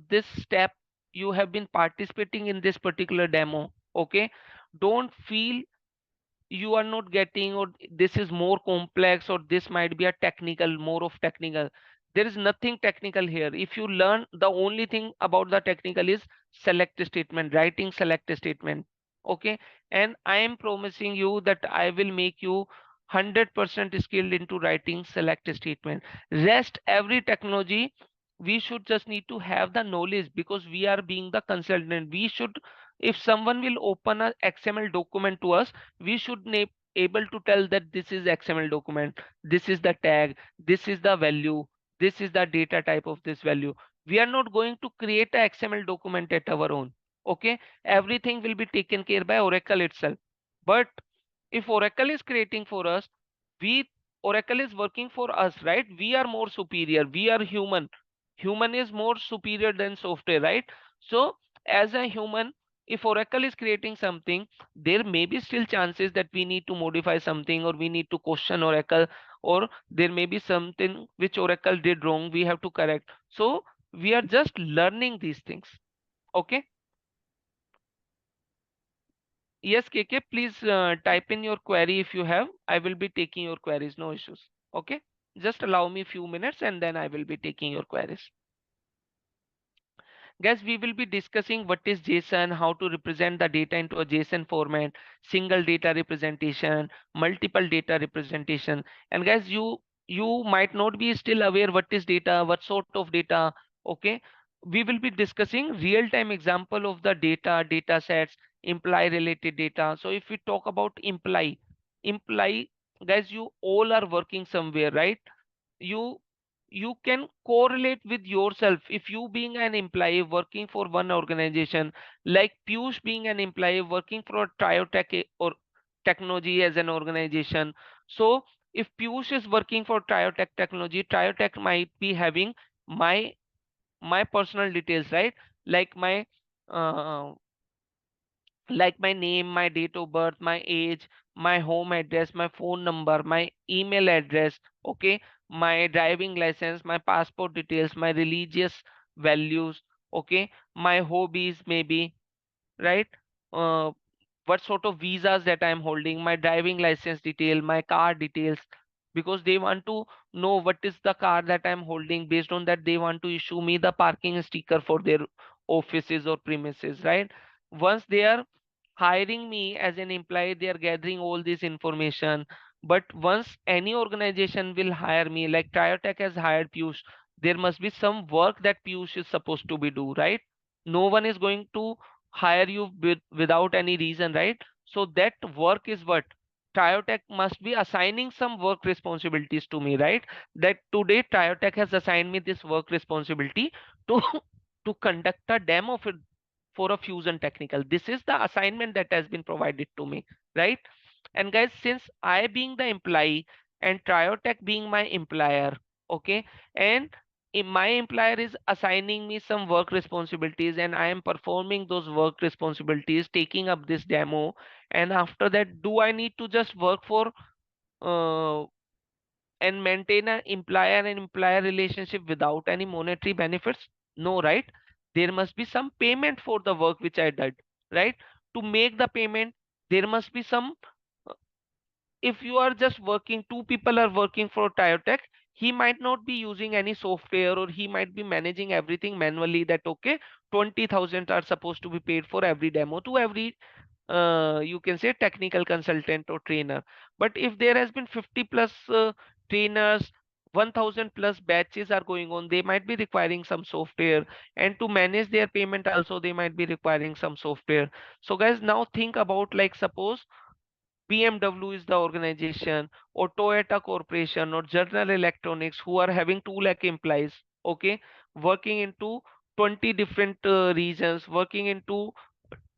this step, you have been participating in this particular demo. Okay, don't feel you are not getting, or this is more complex, or this might be a technical, more of technical. There is nothing technical here. If you learn, the only thing about the technical is select statement, writing select statement. Okay, and I am promising you that I will make you 100% skilled into writing select statement. Rest every technology, we should just need to have the knowledge, because we are being the consultant. We should, if someone will open a XML document to us, we should able to tell that this is XML document, this is the tag, this is the value, this is the data type of this value. We are not going to create a XML document at our own. Okay, everything will be taken care by Oracle itself. But if Oracle is creating for us, we, Oracle is working for us, right? We are more superior, we are human. Human is more superior than software, right? So as a human, if Oracle is creating something, there may be still chances that we need to modify something, or we need to question Oracle, or there may be something which Oracle did wrong, we have to correct. So we are just learning these things. Okay. Yes, KK, please type in your query if you have. I will be taking your queries, no issues. Okay. Just allow me a few minutes and then I will be taking your queries. Guys, we will be discussing what is JSON, how to represent the data into a JSON format, single data representation, multiple data representation. And guys, you might not be still aware what is data, what sort of data. Okay. We will be discussing real-time example of the data sets, employee related data. So if we talk about employee, guys, you all are working somewhere, right? you you can correlate with yourself. If you being an employee working for one organization, like Piyush being an employee working for Triotech or technology as an organization. So if Piyush is working for Triotech technology, Triotech might be having my my personal details, right? Like uh, my name, my date of birth, my age, my home address, my phone number, my email address, okay, my driving license, my passport details, my religious values, okay, my hobbies maybe, right? Uh, what sort of visas that I'm holding, my driving license detail, my car details, because they want to know what is the car that I'm holding. Based on that, they want to issue me the parking sticker for their offices or premises, right? Once they are hiring me as an employee, they are gathering all this information. But once any organization will hire me, like Triotech has hired Piyush, there must be some work that Piyush is supposed to be do, right? No one is going to hire you without any reason, right? So that work is what Triotech must be assigning some work responsibilities to me, right? That today Triotech has assigned me this work responsibility to to conduct a demo for a fusion technical. This is the assignment that has been provided to me, right? And guys, since I being the employee and Triotech being my employer, okay, and my employer is assigning me some work responsibilities and I am performing those work responsibilities, taking up this demo, and after that, do I need to just work for uh, and maintain an employer and employer relationship without any monetary benefits? No, right? There must be some payment for the work which I did, right? To make the payment, there must be some. If you are just working, two people are working for Triotech, he might not be using any software, or he might be managing everything manually. That okay, 20,000 are supposed to be paid for every demo to every you can say technical consultant or trainer. But if there has been 50 plus trainers, 1000 plus batches are going on, they might be requiring some software, and to manage their payment also they might be requiring some software. So guys, now think about, like, suppose BMW is the organization, or Toyota Corporation, or General Electronics, who are having 2 lakh employees, okay, working into 20 different regions, working into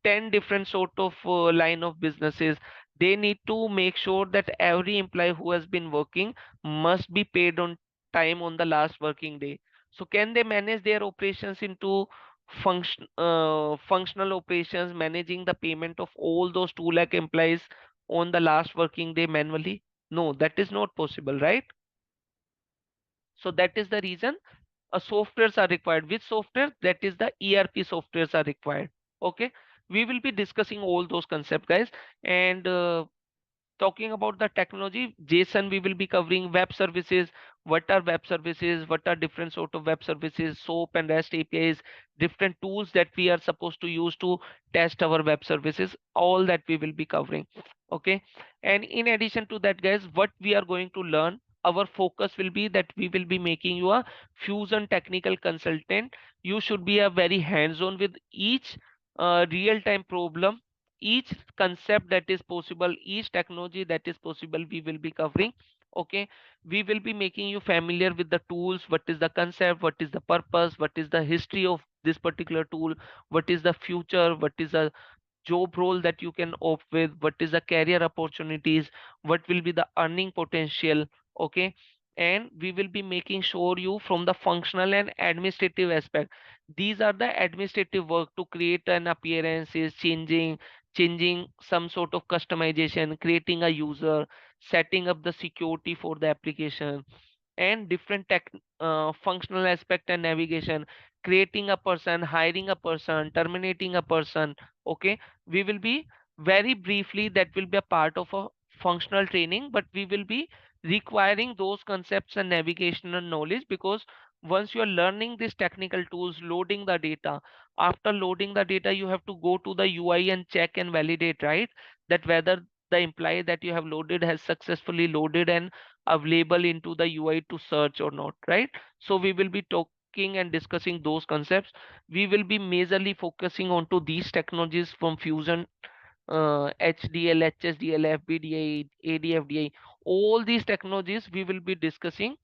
10 different sort of line of businesses. They need to make sure that every employee who has been working must be paid on time on the last working day. So can they manage their operations into functional operations, managing the payment of all those 2 lakh employees on the last working day manually? No, that is not possible, right? So that is the reason softwares are required. Which software? That is the ERP softwares are required. Okay, we will be discussing all those concepts, guys. And talking about the technology, Jason, we will be covering web services. What are web services? What are different sort of web services? SOAP and REST APIs, different tools that we are supposed to use to test our web services. All that we will be covering. Okay. And in addition to that, guys, what we are going to learn, our focus will be that we will be making you a Fusion technical consultant. You should be a very hands-on with each real-time problem, each concept that is possible, each technology that is possible, we will be covering. Okay, we will be making you familiar with the tools, what is the concept, what is the purpose, what is the history of this particular tool, what is the future, what is the job role that you can opt with, what is the career opportunities, what will be the earning potential. Okay, and we will be making sure you from the functional and administrative aspect. These are the administrative work to create an appearance is changing some sort of customization, creating a user, setting up the security for the application, and different tech functional aspect and navigation, creating a person, hiring a person, terminating a person. Okay, we will be very briefly, that will be a part of a functional training, but we will be requiring those concepts and navigational knowledge, because once you are learning these technical tools, loading the data, after loading the data you have to go to the UI and check and validate, right, that whether the employee that you have loaded has successfully loaded and available into the UI to search or not, right? So we will be talking and discussing those concepts. We will be majorly focusing on to these technologies from Fusion, HDL, HSDL, FBDI, ADFDI. All these technologies we will be discussing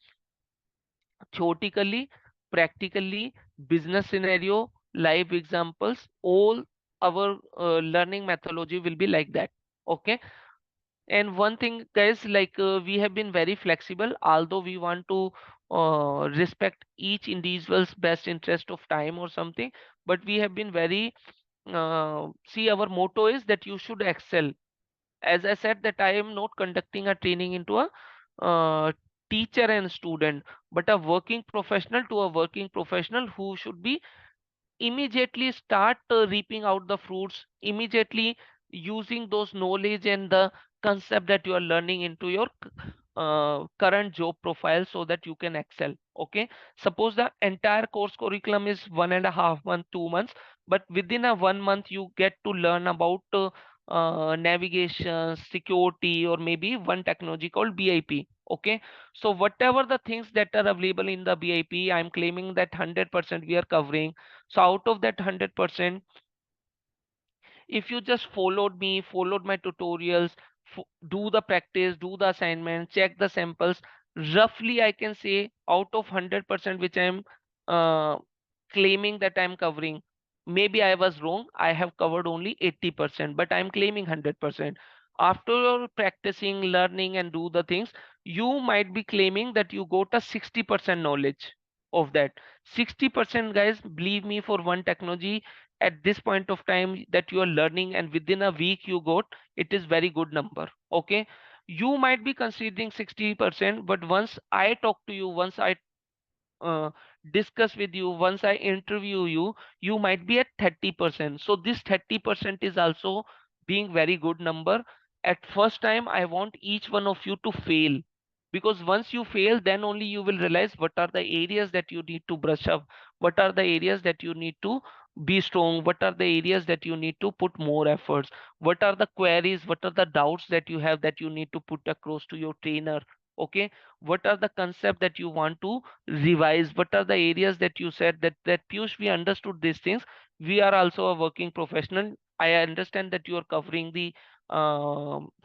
theoretically, practically, business scenario, live examples. All our learning methodology will be like that. Okay, and one thing, guys, like we have been very flexible, although we want to respect each individual's best interest of time or something, but we have been very, see, our motto is that you should excel. As I said, that I am not conducting a training into a uh, teacher and student, but a working professional to a working professional who should be immediately start reaping out the fruits, immediately using those knowledge and the concept that you are learning into your current job profile, so that you can excel. Okay, suppose the entire course curriculum is 1.5 month, 2 months, but within a 1 month you get to learn about navigation, security, or maybe one technology called BIP. Okay, so whatever the things that are available in the BIP, I'm claiming that 100% we are covering. So out of that 100%, if you just followed me, followed my tutorials, do the practice, do the assignment, check the samples, roughly I can say out of 100% which I'm uh, claiming that I'm covering, maybe I was wrong, I have covered only 80%, but I'm claiming 100%. After practicing, learning, and do the things, you might be claiming that you got a 60% knowledge of that. 60%, guys, believe me, for one technology at this point of time that you are learning, and within a week you got, it is very good number. Okay, you might be considering 60%, but once I talk to you, once I uh, discuss with you, once I interview you, you might be at 30%. So this 30% is also being very good number. At first time, I want each one of you to fail, because once you fail, then only you will realize what are the areas that you need to brush up, what are the areas that you need to be strong, what are the areas that you need to put more efforts, what are the queries, what are the doubts that you have that you need to put across to your trainer. Okay, what are the concept that you want to revise, what are the areas that you said that Piyush, we understood these things, we are also a working professional, I understand that you are covering the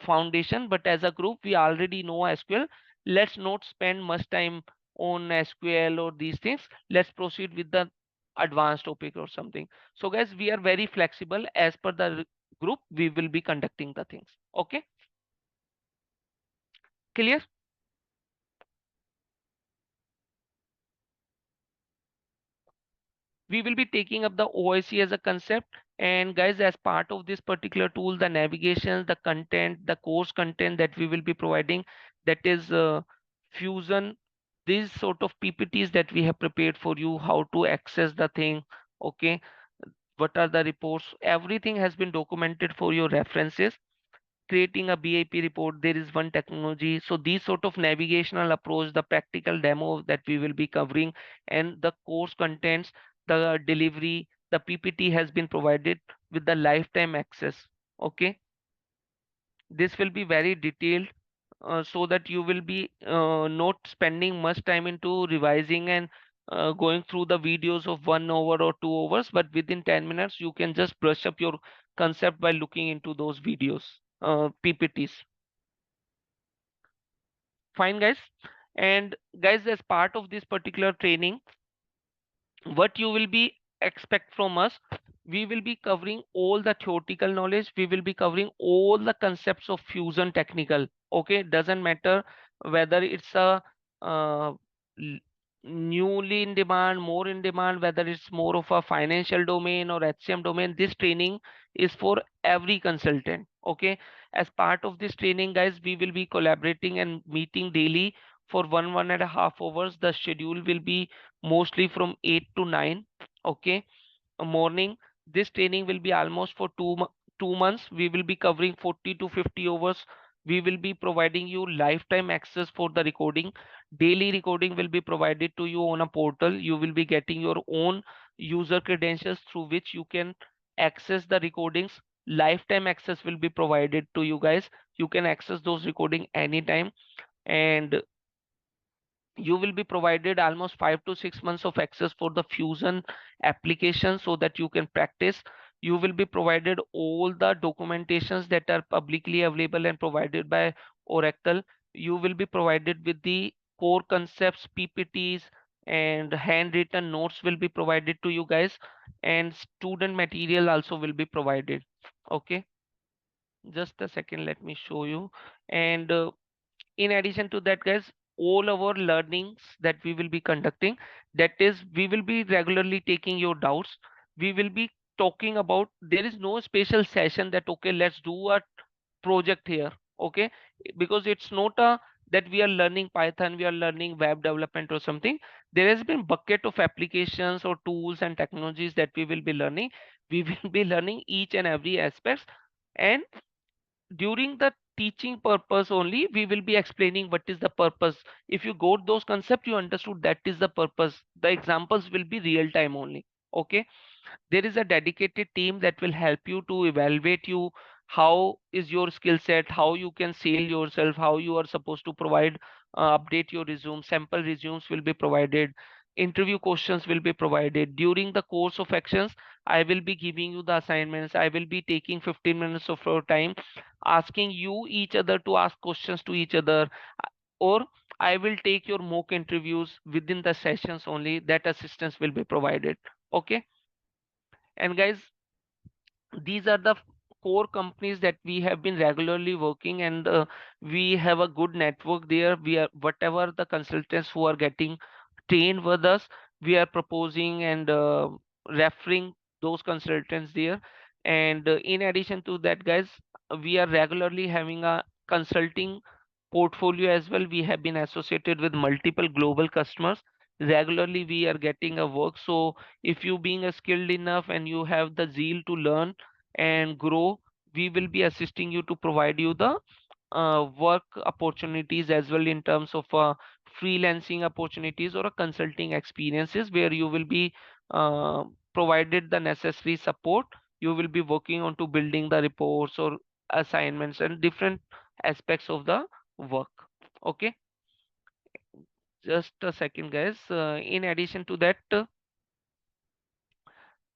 foundation, but as a group we already know SQL, let's not spend much time on SQL or these things, let's proceed with the advanced topic or something. So guys, we are very flexible, as per the group we will be conducting the things. Okay, clear? We will be taking up the OIC as a concept. And guys, as part of this particular tool, the navigation, the content, the course content that we will be providing, that is Fusion these sort of PPTs that we have prepared for you, how to access the thing, okay, what are the reports, everything has been documented for your references. Creating a BIP report, there is one technology. So these sort of navigational approach, the practical demo that we will be covering, and the course contents, the delivery, the PPT has been provided with the lifetime access. Okay, this will be very detailed, so that you will be not spending much time into revising and going through the videos of 1 hour or 2 hours, but within 10 minutes you can just brush up your concept by looking into those videos, PPTs. Fine, guys. And guys, as part of this particular training, what you will be expect from us, we will be covering all the theoretical knowledge, we will be covering all the concepts of fusion technical. Okay, doesn't matter whether it's a uh, l- newly in demand, more in demand, whether it's more of a financial domain or HCM domain, this training is for every consultant. Okay, as part of this training, guys, we will be collaborating and meeting daily for 1.5 hours. The schedule will be mostly from 8 to 9. Okay, a morning. This training will be almost for 2 months. We will be covering 40 to 50 hours. We will be providing you lifetime access for the recording. Daily recording will be provided to you on a portal. You will be getting your own user credentials through which you can access the recordings. Lifetime access will be provided to you guys. You can access those recording anytime, and you will be provided almost 5 to 6 months of access for the fusion application so that you can practice. You will be provided all the documentations that are publicly available and provided by Oracle. You will be provided with the core concepts, PPTs, and handwritten notes will be provided to you guys, and student material also will be provided. Okay, just a second, let me show you. And in addition to that, guys, all our learnings that we will be conducting, that is, we will be regularly taking your doubts. We will be talking about, there is no special session that okay, let's do a project here. Okay, because it's not a that we are learning Python, we are learning web development or something. There has been bucket of applications or tools and technologies that we will be learning. We will be learning each and every aspects, and during the teaching purpose only we will be explaining what is the purpose. If you got those concepts, you understood that is the purpose, the examples will be real time only. Okay, there is a dedicated team that will help you to evaluate you, how is your skill set, how you can sell yourself, how you are supposed to provide, update your resume. Sample resumes will be provided, interview questions will be provided. During the course of actions, I will be giving you the assignments. I will be taking 15 minutes of your time, asking you each other to ask questions to each other, or I will take your mock interviews within the sessions only. That assistance will be provided. Okay, and guys, these are the core companies that we have been regularly working, and we have a good network there. We are whatever the consultants who are getting trained with us, we are proposing and referring those consultants there. And in addition to that, guys, we are regularly having a consulting portfolio as well. We have been associated with multiple global customers. Regularly we are getting a work. So if you being a skilled enough and you have the zeal to learn and grow, we will be assisting you to provide you the work opportunities as well, in terms of freelancing opportunities or a consulting experiences, where you will be uh, provided the necessary support. You will be working on to building the reports or assignments and different aspects of the work. Okay, just a second, guys. In addition to that,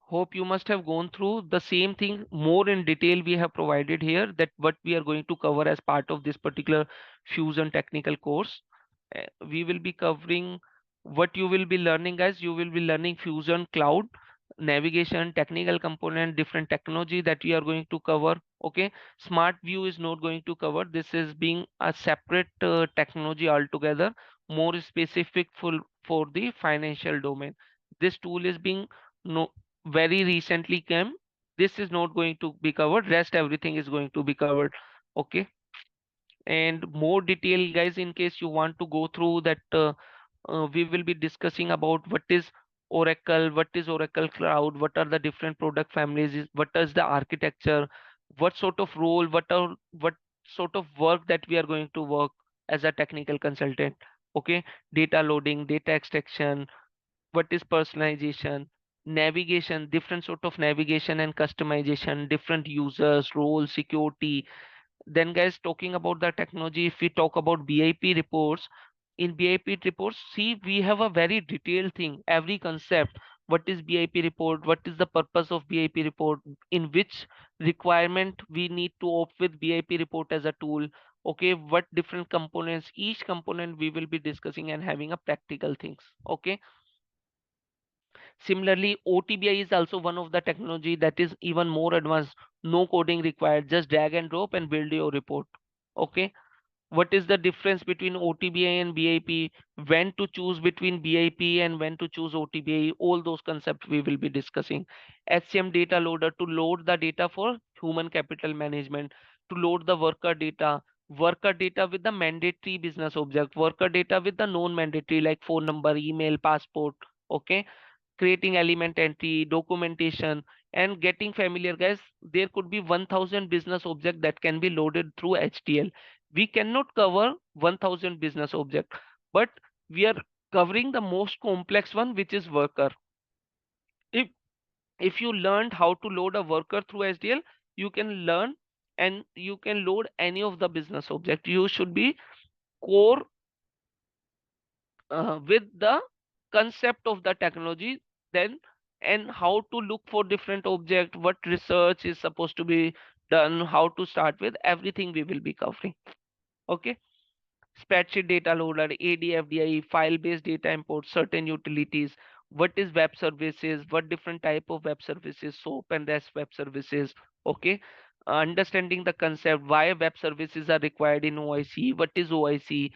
hope you must have gone through the same thing more in detail we have provided here, that what we are going to cover as part of this particular Fusion technical course. We will be covering what you will be learning, guys. You will be learning Fusion Cloud, navigation, technical component, different technology that we are going to cover. Okay, Smart View is not going to cover. This is being a separate technology altogether, more specific for the financial domain. This tool is being no very recently came. This is not going to be covered. Rest everything is going to be covered. Okay, and more detail, guys, in case you want to go through that We will be discussing about what is Oracle, what is Oracle Cloud, what are the different product families, what is the architecture, what sort of role, what sort of work that we are going to work as a technical consultant. Okay, data loading, data extraction, what is personalization, navigation, different sort of navigation and customization, different users, roles, security. Then, guys, talking about the technology, if we talk about BIP reports, in BIP reports, see, we have a very detailed thing, every concept. What is BIP report? What is the purpose of BIP report? In which requirement we need to opt with BIP report as a tool? Okay, what different components? Each component we will be discussing and having a practical things. Okay. Similarly, OTBI is also one of the technology that is even more advanced. No coding required. Just drag and drop and build your report. Okay. What is the difference between OTBI and BIP? When to choose between BIP and when to choose OTBI? All those concepts we will be discussing. HCM data loader to load the data for human capital management, to load the worker data with the mandatory business object, worker data with the non-mandatory like phone number, email, passport. Okay, creating element entry, documentation, and getting familiar, guys. There could be 1000 business object that can be loaded through HTL. We cannot cover 1000 business object, but we are covering the most complex one, which is worker. If if you learned how to load a worker through HDL, you can learn and you can load any of the business object. You should be core with the concept of the technology, then, and how to look for different object, what research is supposed to be done, how to start with, everything we will be covering. Okay. Spreadsheet data loader, ADFDI, file-based data import, certain utilities, what is web services, what different type of web services, SOAP and REST web services. Okay. Understanding the concept, why web services are required in OIC, what is OIC,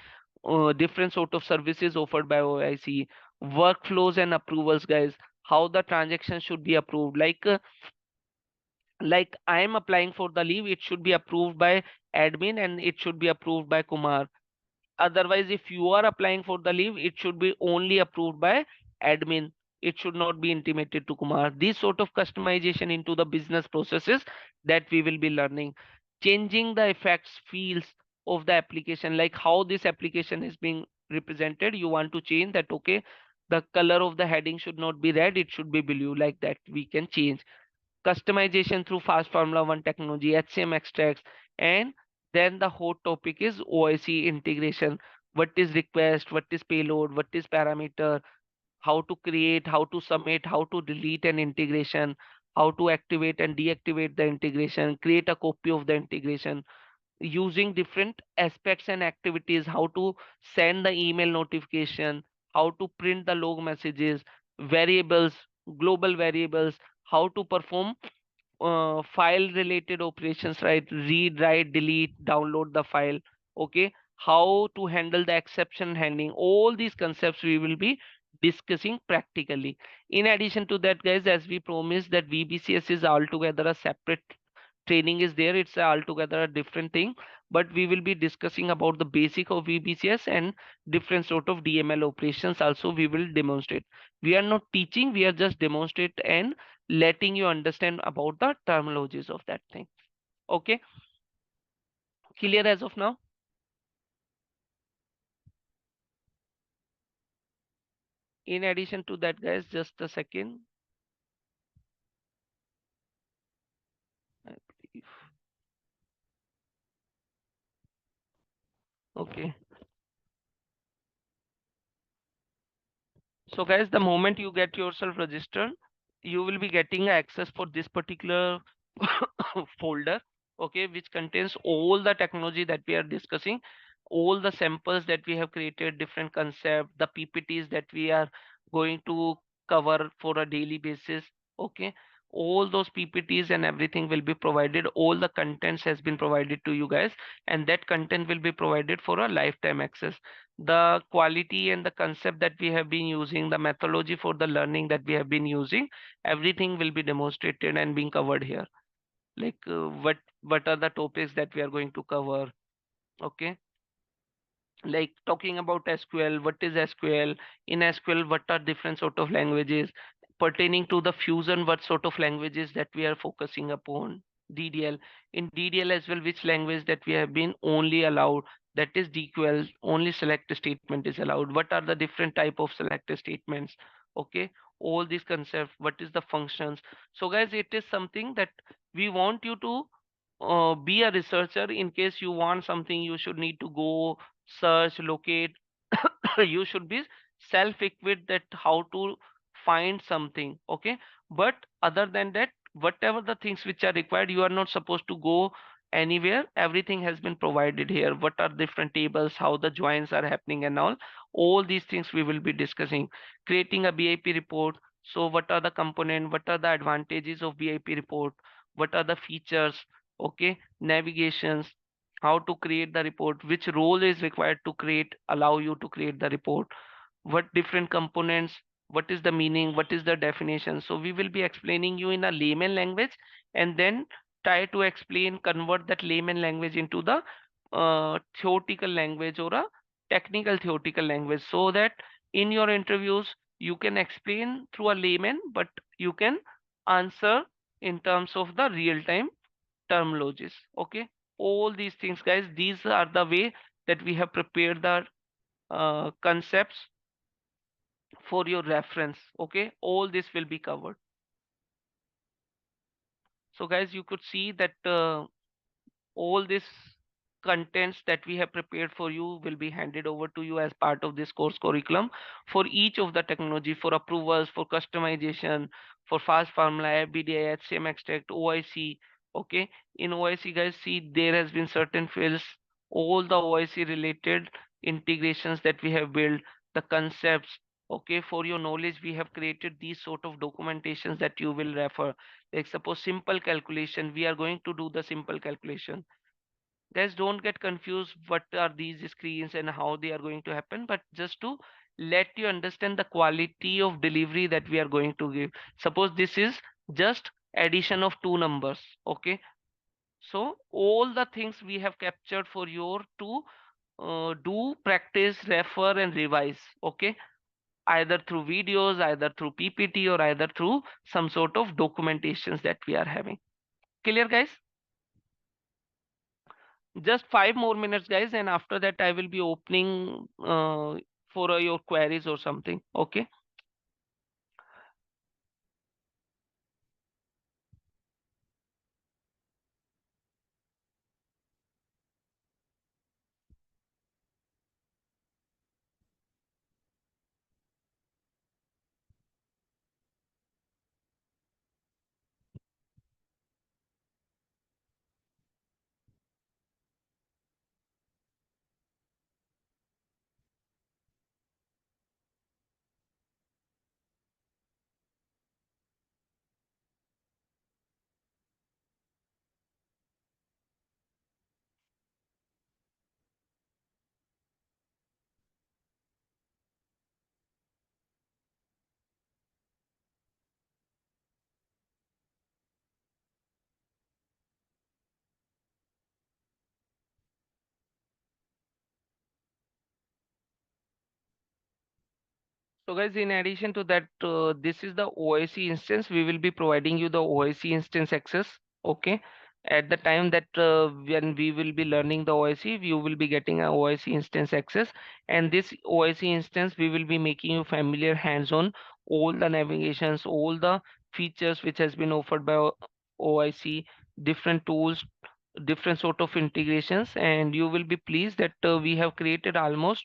different sort of services offered by OIC, workflows and approvals, guys, how the transaction should be approved. Like I am applying for the leave, it should be approved by admin and it should be approved by Kumar. Otherwise, if you are applying for the leave, it should be only approved by admin. It should not be intimated to Kumar. This sort of customization into the business processes that we will be learning. Changing the effects, fields of the application, like how this application is being represented. You want to change that, okay? The color of the heading should not be red, it should be blue, like that. We can change customization through fast Formula 1 technology, HCM extracts, and then the hot topic is OIC integration. What is request, what is payload, what is parameter, how to create, how to submit, how to delete an integration, how to activate and deactivate the integration, create a copy of the integration, using different aspects and activities, how to send the email notification, how to print the log messages, variables, global variables, how to perform file related operations, right? Read, write, delete, download the file. Okay, how to handle the exception handling. All these concepts we will be discussing practically. In addition to that, guys, as we promised that VBCS is altogether a separate training is there, it's altogether a different thing, but we will be discussing about the basic of VBCS and different sort of DML operations also we will demonstrate. We are not teaching, we are just demonstrate and letting you understand about the terminologies of that thing. Okay, clear as of now? In addition to that, guys, just a second. I believe. Okay. So guys, the moment you get yourself registered, you will be getting access for this particular folder, okay, which contains all the technology that we are discussing, all the samples that we have created, different concept, the PPTs that we are going to cover for a daily basis. Okay, all those PPTs and everything will be provided. All the contents has been provided to you guys, and that content will be provided for a lifetime access. The quality and the concept that we have been using, the methodology for the learning that we have been using, everything will be demonstrated and being covered here. Like what are the topics that we are going to cover. Okay, like talking about SQL, what is SQL? In SQL, what are different sort of languages? Pertaining to the Fusion, what sort of languages that we are focusing upon? DDL. In DDL as well, which language that we have been only allowed? That is DQL, only select statement is allowed. What are the different type of select statements? Okay, all these concepts, what is the functions? So guys, it is something that we want you to be a researcher. In case you want something, you should need to go search, locate. You should be self-equipped that how to find something. Okay, but other than that, whatever the things which are required, you are not supposed to go anywhere. Everything has been provided here. What are different tables, how the joins are happening, and all these things we will be discussing. Creating a BIP report. So what are the component, what are the advantages of BIP report, what are the features? Okay, navigations, how to create the report, which role is required to create, allow you to create the report, what different components, what is the meaning, what is the definition. So we will be explaining you in a layman language, and then try to explain, convert that layman language into the theoretical language or a technical theoretical language, so that in your interviews you can explain through a layman, but you can answer in terms of the real time terminologies. Okay, all these things, guys, these are the way that we have prepared the concepts for your reference. Okay, all this will be covered. So guys, you could see that all this contents that we have prepared for you will be handed over to you as part of this course curriculum for each of the technology, for approvals, for customization, for fast formula, FBDI, HCM extract, OIC. Okay, in OIC, guys, see there has been certain fields, all the OIC related integrations that we have built, the concepts. Okay, for your knowledge, we have created these sort of documentations that you will refer. Like suppose simple calculation, we are going to do the simple calculation. Guys, don't get confused what are these screens and how they are going to happen, but just to let you understand the quality of delivery that we are going to give. Suppose this is just addition of two numbers. Okay, so all the things we have captured for your to do, practice, refer, and revise. Okay, either through videos, either through PPT, or either through some sort of documentations that we are having. Clear, guys? Just 5 more minutes, guys, and after that I will be opening for your queries or something. Okay. So guys, in addition to that, this is the OIC instance. We will be providing you the OIC instance access. Okay. At the time that when we will be learning the OIC, you will be getting a OIC instance access. And this OIC instance, we will be making you familiar hands-on all the navigations, all the features which has been offered by OIC, different tools, different sort of integrations. And you will be pleased that we have created almost,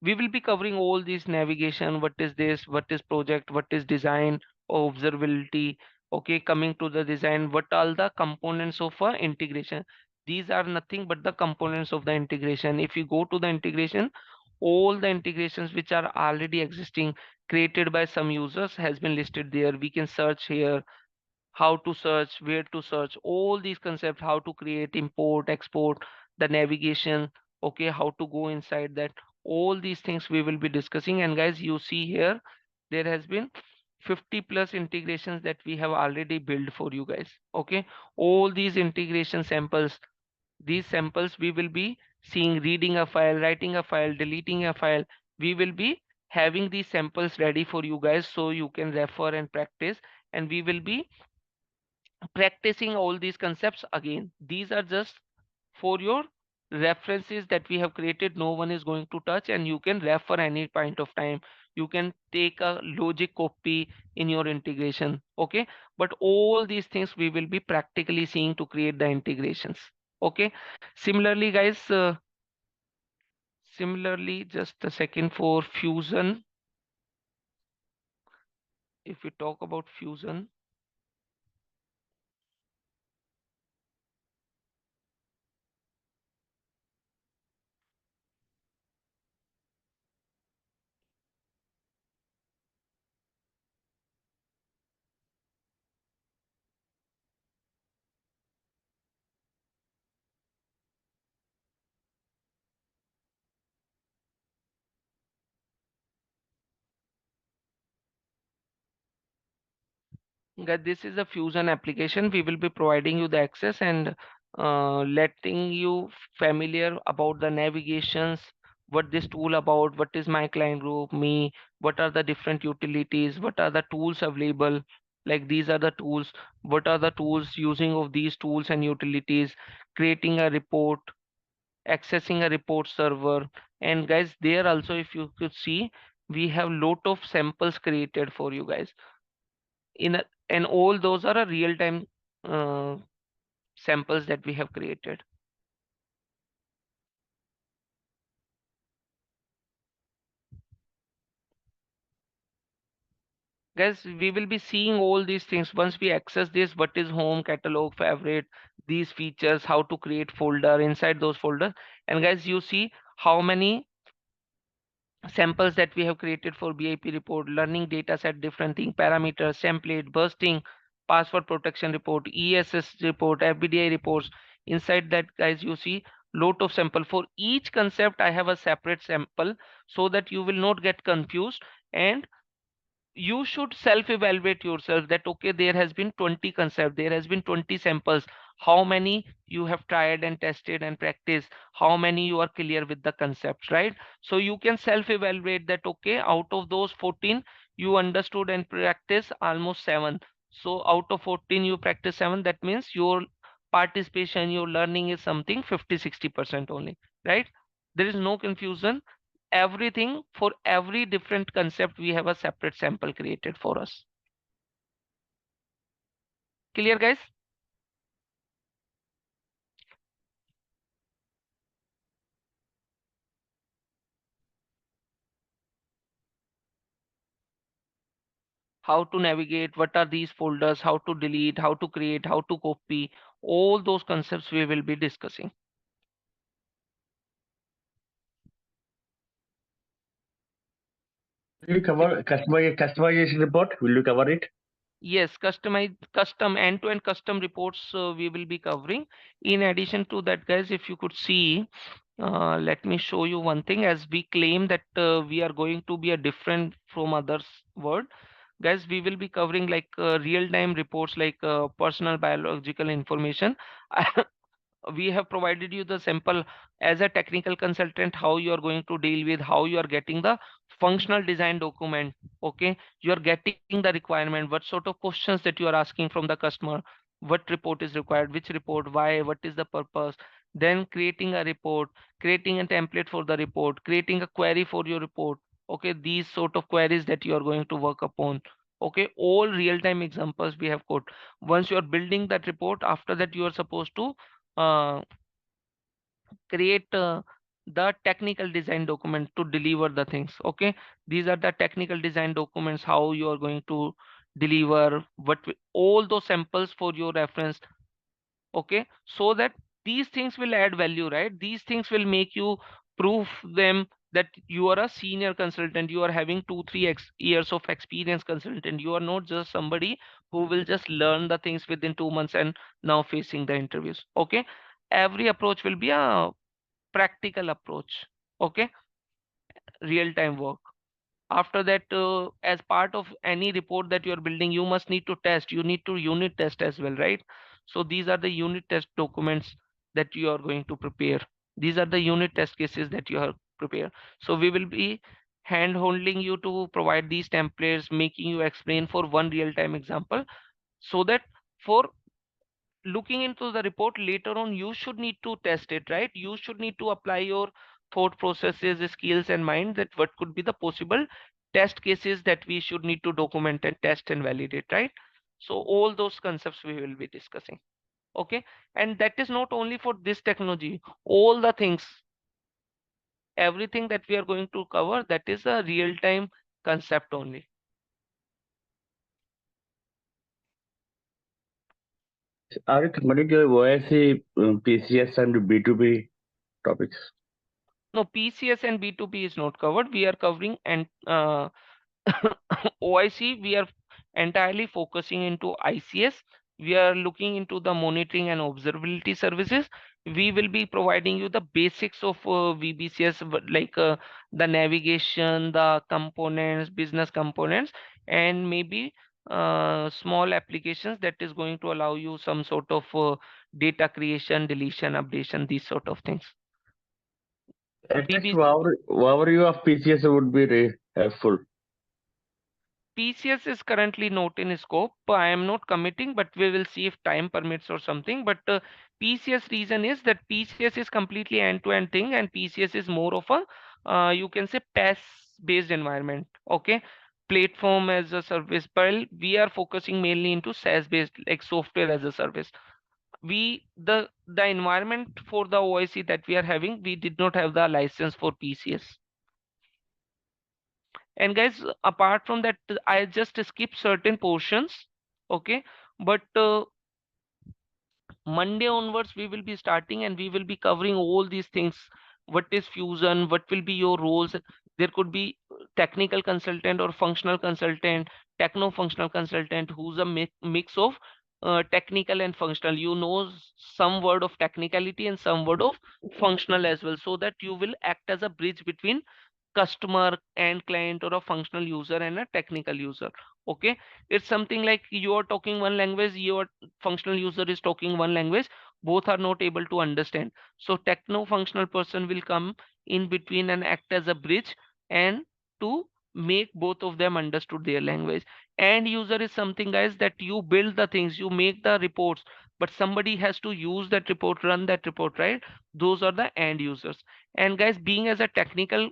we will be covering all these navigation, what is this, what is project, what is design, observability. Okay, coming to the design, what are the components of a integration? These are nothing but the components of the integration. If you go to the integration, all the integrations which are already existing, created by some users, has been listed there. We can search here, how to search, where to search, all these concepts, how to create, import, export, the navigation, okay, how to go inside that, all these things we will be discussing. And guys, you see here, there has been 50 plus integrations that we have already built for you guys. Okay, all these integration samples, these samples we will be seeing, reading a file, writing a file, deleting a file. We will be having these samples ready for you guys so you can refer and practice, and we will be practicing all these concepts again. These are just for your references that we have created. No one is going to touch, and you can refer any point of time. You can take a logic copy in your integration. Okay, but all these things we will be practically seeing to create the integrations. Okay, similarly guys, similarly, just a second, for Fusion, if we talk about Fusion, this is a Fusion application. We will be providing you the access and letting you familiar about the navigations, what this tool about, what is my client group, me, what are the different utilities, what are the tools available. Like these are the tools, what are the tools using of these tools and utilities, creating a report, accessing a report server. And guys, there also, if you could see, we have lot of samples created for you guys in a, and all those are a real time uh, samples that we have created. Guys, we will be seeing all these things once we access this. What is home, catalog, favorite, these features, how to create folder inside those folders. And guys, you see how many samples that we have created for BIP report, learning data set, different thing, parameters, template, bursting, password protection report, ESS report, FBDI reports. Inside that, guys, you see lot of sample. For each concept, I have a separate sample so that you will not get confused, and you should self evaluate yourself that okay, there has been 20 concepts, there has been 20 samples, how many you have tried and tested and practiced, how many you are clear with the concepts, right? So you can self evaluate that okay, out of those 14 you understood and practice almost 7. So out of 14 you practice 7, that means your participation, your learning is something 50-60% only, right? There is no confusion. Everything, for every different concept we have a separate sample created for us. Clear guys? How to navigate, what are these folders, how to delete, how to create, how to copy, all those concepts we will be discussing. Will you cover customization report? Will you cover it? Yes, custom end-to-end custom reports we will be covering. In addition to that, guys, if you could see, let me show you one thing. As we claim that we are going to be a different from others word, guys, we will be covering like real-time reports like personal biological information. We have provided you the sample as a technical consultant, how you are going to deal with, how you are getting the functional design document. Okay, you are getting the requirement, what sort of questions that you are asking from the customer, what report is required, which report, why, what is the purpose, then creating a report, creating a template for the report, creating a query for your report. Okay, these sort of queries that you are going to work upon. Okay, all real-time examples we have got. Once you are building that report, after that you are supposed to uh, create the technical design document to deliver the things. Okay, these are the technical design documents, how you are going to deliver all those samples for your reference. Okay, so that these things will add value, right? These things will make you prove them that you are a senior consultant, you are having 2-3 years of experience consultant, you are not just somebody who will just learn the things within 2 months and now facing the interviews. Okay, every approach will be a practical approach. Okay, real time work. After that, as part of any report that you are building, you must need to test, you need to unit test as well, right? So these are the unit test documents that you are going to prepare. These are the unit test cases that you have prepared. So we will be hand holding you to provide these templates, making you explain for one real-time example, so that for looking into the report later on, you should need to test it, right? You should need to apply your thought processes, skills, and mind, that what could be the possible test cases that we should need to document and test and validate, right? So all those concepts we will be discussing. Okay, and that is not only for this technology, all the things, everything that we are going to cover, that is a real time concept only. Are you covering your OIC, PCS, and B2B topics? No, PCS and B2B is not covered. We are covering and OIC, we are entirely focusing into ICS. We are looking into the monitoring and observability services. We will be providing you the basics of VBCS, like the navigation, the components, business components, and maybe small applications that is going to allow you some sort of data creation, deletion, updation, these sort of things. At least VBC. overview of PCS would be helpful. PCS is currently not in scope. I am not committing, but we will see if time permits or something. But PCS reason is that PCS is completely end-to-end thing, and PCS is more of a you can say PaaS-based environment. Okay, platform as a service. But we are focusing mainly into SaaS-based, like software as a service. The environment for the OIC that we are having, we did not have the license for PCS. And guys, apart from that, I just skip certain portions. Okay, but Monday onwards we will be starting and we will be covering all these things. What is fusion? What will be your roles? There could be technical consultant or functional consultant, techno functional consultant, who's a mix of technical and functional. You know some word of technicality and some word of functional as well, so that you will act as a bridge between customer and client, or a functional user and a technical user. Okay, it's something like you are talking one language, your functional user is talking one language, both are not able to understand. So techno functional person will come in between and act as a bridge, and to make both of them understood their language. And user is something, guys, that you build the things, you make the reports, but somebody has to use that report, run that report, right? Those are the end users. And guys, being as a technical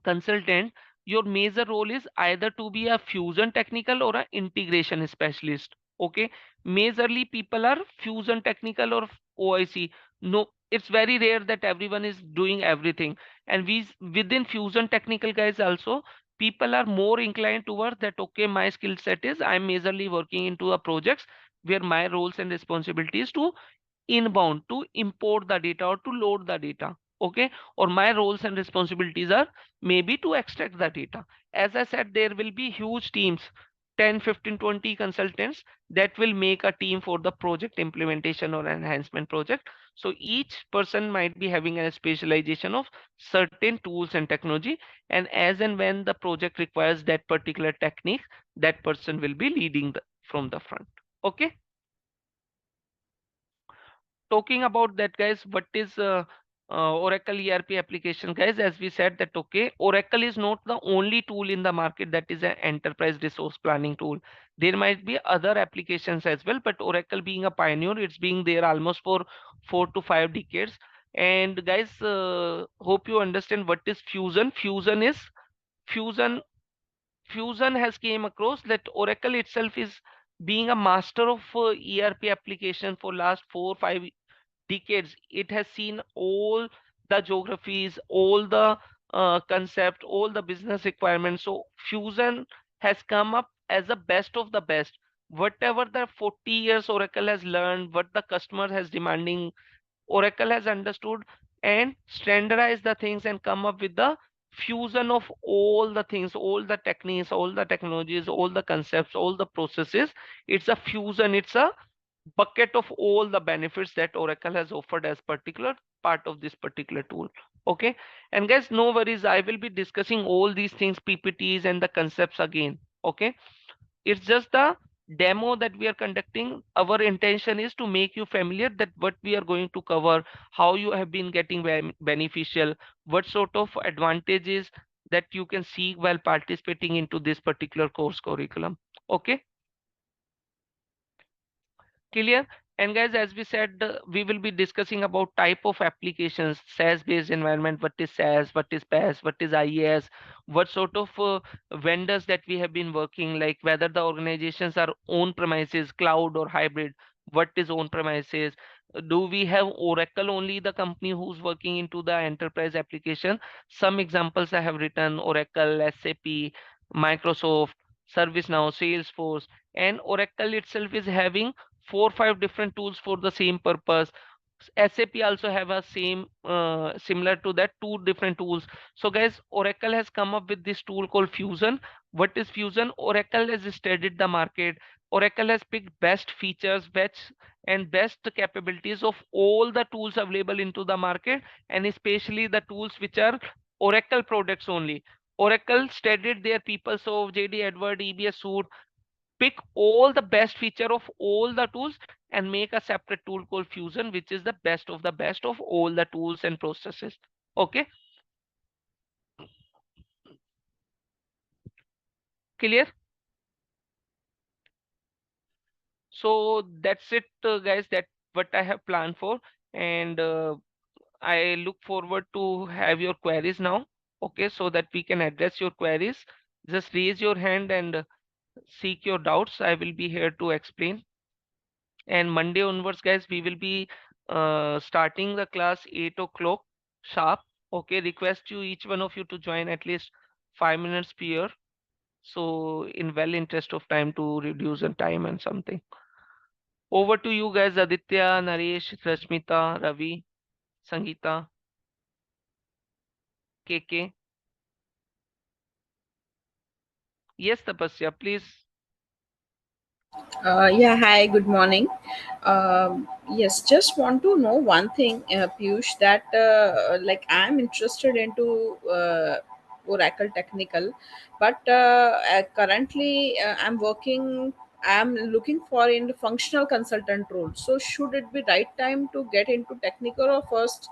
consultant, your major role is either to be a fusion technical or a integration specialist. Okay, majorly people are fusion technical or OIC. No, it's very rare that everyone is doing everything. And we within fusion technical, guys, also people are more inclined towards that. Okay, my skill set is I'm majorly working into a projects where my roles and responsibilities to inbound, to import the data or to load the data. Okay, or my roles and responsibilities are maybe to extract the data. As I said, there will be huge teams, 10, 15, 20 consultants that will make a team for the project implementation or enhancement project. So each person might be having a specialization of certain tools and technology, and as and when the project requires that particular technique, that person will be leading from the front. Okay, talking about that, guys, what is Oracle ERP application, guys? As we said that, okay, Oracle is not the only tool in the market that is an enterprise resource planning tool. There might be other applications as well, but Oracle being a pioneer, it's being there almost for 4 to 5 decades. And guys, hope you understand what is fusion. Fusion Fusion has came across that Oracle itself is being a master of ERP application for last 4 5 decades. It has seen all the geographies, all the concept, all the business requirements. So Fusion has come up as the best of the best. Whatever the 40 years Oracle has learned, what the customer has demanding, Oracle has understood and standardized the things and come up with the fusion of all the things, all the techniques, all the technologies, all the concepts, all the processes. It's a fusion, it's a bucket of all the benefits that Oracle has offered as particular part of this particular tool. Okay. And guys, no worries. I will be discussing all these things, PPTs and the concepts again. Okay. It's just the demo that we are conducting, our intention is to make you familiar that what we are going to cover, how you have been getting beneficial, what sort of advantages that you can see while participating into this particular course curriculum. Okay, clear? And guys, as we said, we will be discussing about type of applications, SaaS based environment, what is SaaS, what is PaaS, what is IaaS, what sort of vendors that we have been working, like whether the organizations are on premises, cloud or hybrid, what is on premises, do we have Oracle only the company who's working into the enterprise application? Some examples I have written: Oracle, SAP, Microsoft, ServiceNow, Salesforce. And Oracle itself is having 4 5 different tools for the same purpose. SAP also have a same similar to that, two different tools. So guys, Oracle has come up with this tool called Fusion. What is Fusion? Oracle has studied the market. Oracle has picked best features, best and best capabilities of all the tools available into the market, and especially the tools which are Oracle products only. Oracle studied their people, so JD Edward, EBS Suite, pick all the best feature of all the tools and make a separate tool called Fusion, which is the best of the best of all the tools and processes. Okay, clear? So that's it, guys. That what I have planned for, and I look forward to have your queries now. Okay, so that we can address your queries. Just raise your hand and seek your doubts. I will be here to explain. And Monday onwards, guys, we will be starting the class 8 o'clock sharp. Okay, request you each one of you to join at least 5 minutes per. So in well interest of time to reduce the time and something. Over to you guys, Aditya, Naresh, Rashmita, Ravi, Sangeeta, KK. Yes, Tapasya, please. Yeah, hi, good morning. Yes, just want to know one thing, Piyush, that like I'm interested into Oracle Technical, but currently I'm working. I'm looking for in the functional consultant role. So should it be right time to get into technical, or first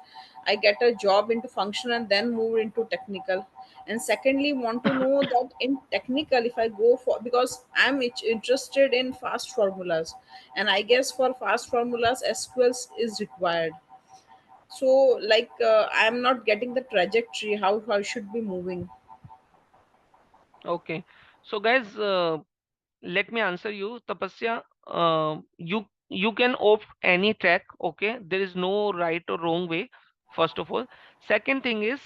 I get a job into functional and then move into technical? And secondly, want to know that in technical, if I go for, because I'm interested in fast formulas, and I guess for fast formulas SQL is required. So like I'm not getting the trajectory how I should be moving. Okay. So guys, let me answer you, Tapasya. You can opt any track. Okay, there is no right or wrong way. First of all, second thing is,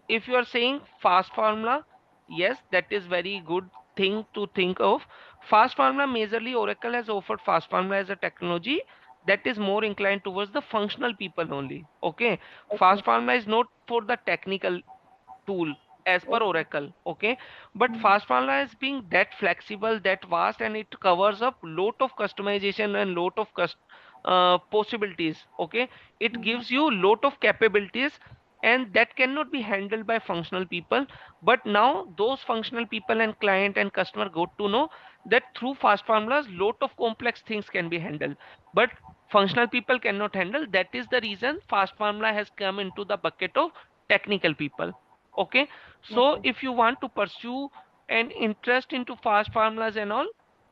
if you are saying fast formula, yes, that is very good thing to think of. Fast formula, majorly Oracle has offered fast formula as a technology that is more inclined towards the functional people only. Okay, Okay. fast formula is not for the technical tool as per Okay. Oracle. Okay, but Mhm. fast formula is being that flexible, that vast, and it covers up lot of customization and lot of possibilities. Okay, it gives you lot of capabilities, and that cannot be handled by functional people. But now those functional people and client and customer got to know that through fast formulas lot of complex things can be handled, but functional people cannot handle. That is the reason fast formula has come into the bucket of technical people. Okay, so Okay. if you want to pursue an interest into fast formulas and all,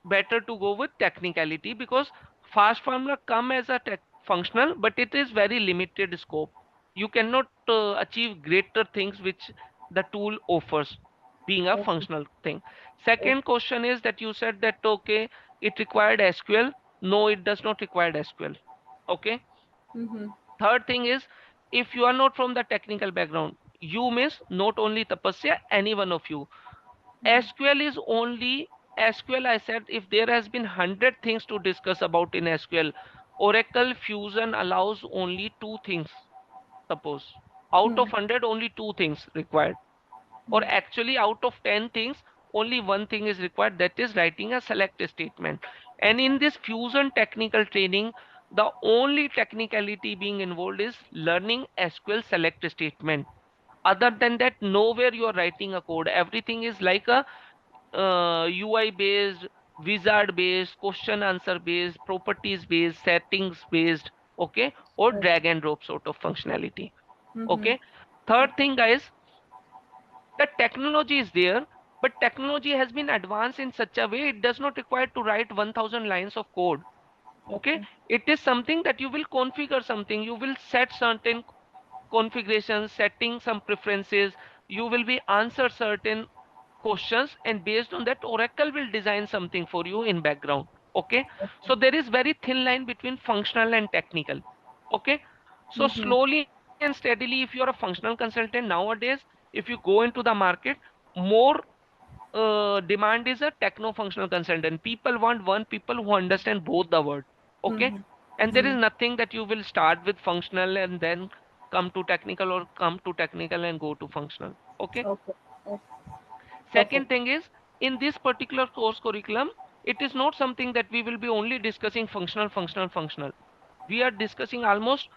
better to go with technicality, because fast formula come as a tech functional, but it is very limited scope. You cannot achieve greater things which the tool offers, being a Okay. functional thing. Okay. Second question is that you said that okay, it required SQL. No, it does not require SQL. Okay. Mm-hmm. Third thing is, if you are not from the technical background, you miss not only Tapasya, any one of you. SQL is only SQL. I said if there has been 100 things to discuss about in SQL, Oracle Fusion allows only two things. Suppose out of 100, only two things required, or actually out of 10 things, only one thing is required, that is writing a select statement. And in this Fusion technical training, the only technicality being involved is learning SQL select statement. Other than that, nowhere you are writing a code. Everything is like a UI based, wizard based, question answer based, properties based, settings based, okay, or Okay. drag and drop sort of functionality. Mm-hmm. Okay. Third thing, guys, the technology is there, but technology has been advanced in such a way it does not require to write 1000 lines of code. Okay. Okay. It is something that you will configure something, you will set certain configurations, setting some preferences, you will be answer certain questions, and based on that Oracle will design something for you in background. Okay. So there is very thin line between functional and technical. Okay. So Mm-hmm. slowly and steadily, if you are a functional consultant nowadays, if you go into the market, more demand is a techno functional consultant. People want one people who understand both the word. Okay. Mm-hmm. And there Mm-hmm. is nothing that you will start with functional and then come to technical, or come to technical and go to functional. Okay. Okay. Okay. Perfect. Second thing is, in this particular course curriculum, it is not something that we will be only discussing functional. We are discussing almost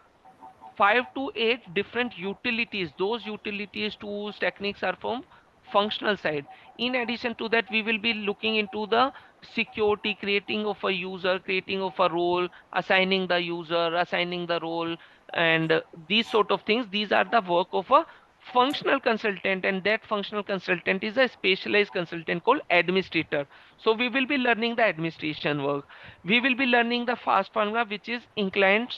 5 to 8 different utilities. Those utilities, tools, techniques are from functional side. In addition to that, we will be looking into the security, creating of a user, creating of a role, assigning the user, assigning the role, and these sort of things. These are the work of a functional consultant, and that functional consultant is a specialized consultant called administrator. So we will be learning the administration work. We will be learning the fast formula, which is inclined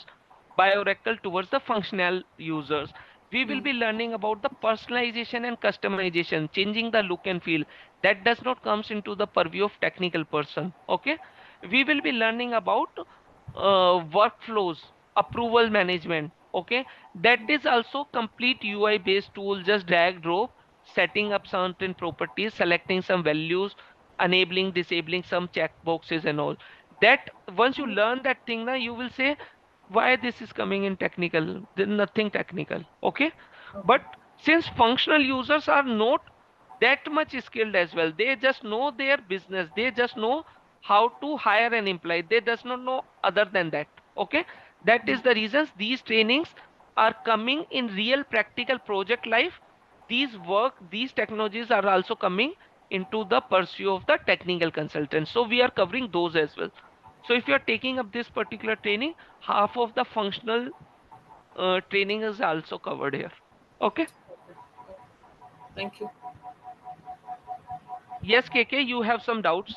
by Oracle towards the functional users. We will Mm. be learning about the personalization and customization, changing the look and feel. That does not comes into the purview of technical person. Okay. We will be learning about workflows, approval management. Okay. That is also complete UI based tool, just drag drop, setting up certain properties, selecting some values, enabling, disabling some checkboxes and all. That once you learn that thing, now you will say why this is coming in technical. There's nothing technical. Okay. Okay. But since functional users are not that much skilled as well, they just know their business, they just know how to hire an employee, they does not know other than that. Okay. That is the reasons these trainings are coming in real practical project life. These technologies are also coming into the pursuit of the technical consultants, so we are covering those as well. So if you are taking up this particular training, half of the functional training is also covered here. Okay. Thank you. Yes, KK, you have some doubts.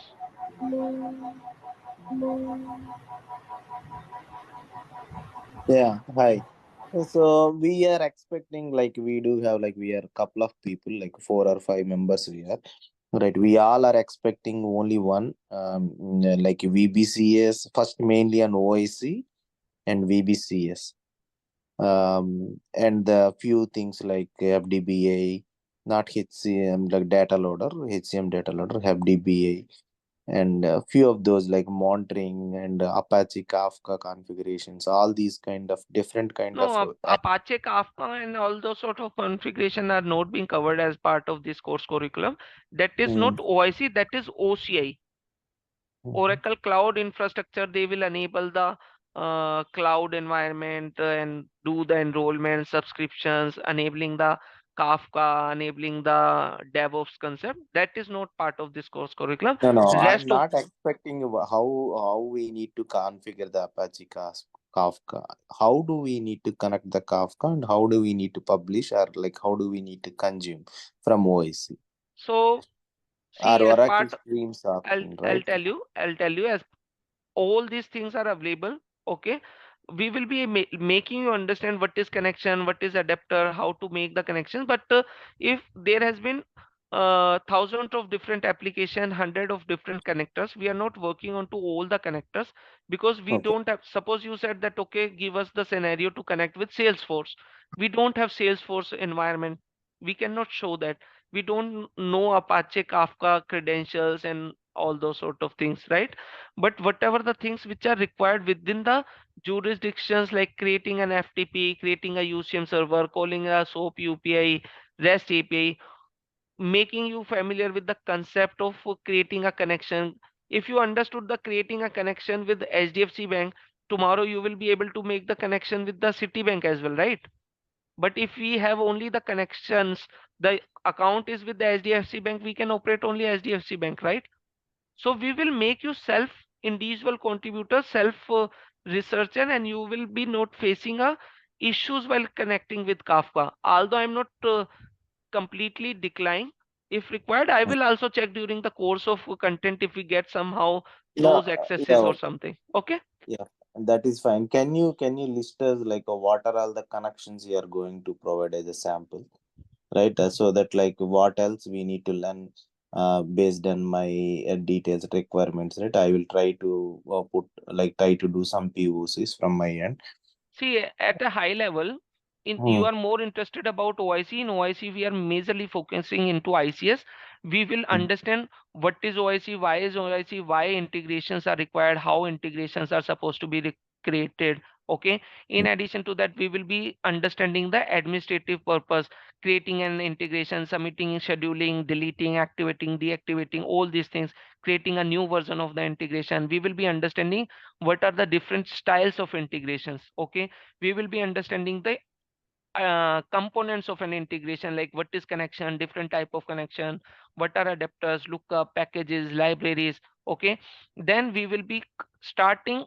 Yeah, hi. So we are expecting like we do have like we are a couple of people, like 4 or 5 members we are. Right, we all are expecting only one, like VBCS first, mainly on OIC and VBCS, and the few things like FDBA, not HCM, like data loader, HCM data loader, FDBA, and a few of those like monitoring and Apache Kafka configurations, all these kind of different kind of No, Apache Kafka and all those sort of configuration are not being covered as part of this course curriculum. That is not mm, OIC, that is OCI. mhm. Oracle Cloud Infrastructure. They will enable the cloud environment and do the enrollment, subscriptions, enabling the Kafka, enabling the DevOps concept. That is not part of this course curriculum. No, no, I'm Rest of, not expecting how we need to configure the Apache Kafka. How do we need to connect the Kafka, and how do we need to publish, or like how do we need to consume from OIC so or see, as Oracle part, Streams I'll option, I'll right? tell you, I'll tell you as all these things are available. Okay. We will be making you understand what is connection, what is adapter, how to make the connections. But if there has been thousands of different application, hundred of different connectors, we are not working on to all the connectors, because we Okay. don't have, suppose you said that okay, give us the scenario to connect with Salesforce. We don't have Salesforce environment, we cannot show that. We don't know Apache Kafka credentials and all those sort of things, right? But whatever the things which are required within the jurisdictions, like creating an FTP, creating a UCM server, calling a SOAP UPI, REST API, making you familiar with the concept of creating a connection. If you understood the creating a connection with HDFC Bank, tomorrow you will be able to make the connection with the Citibank as well, right? But if we have only the connections, the account is with the HDFC Bank, we can operate only HDFC Bank, right? So we will make you self individual contributor, self researcher, and you will be not facing a issues while connecting with Kafka. Although I'm not completely decline. If required, I will also check during the course of content if we get somehow Yeah, those accesses yeah, or something. Okay. yeah. That is fine. Can you list us like what are all the connections you are going to provide as a sample, right? So that like what else we need to learn based on my details requirements, right? I will try to try to do some POCs from my end. See, at a high level, in you Hmm. are more interested about OIC. In OIC, we are majorly focusing into ICS. We will Hmm. understand what is OIC, why is OIC, why integrations are required, how integrations are supposed to be created. Okay. In addition to that, we will be understanding the administrative purpose, creating an integration, submitting, scheduling, deleting, activating, deactivating, all these things, creating a new version of the integration. We will be understanding what are the different styles of integrations. Okay, we will be understanding the components of an integration, like what is connection, different type of connection, what are adapters, lookup, packages, libraries. Okay, then we will be starting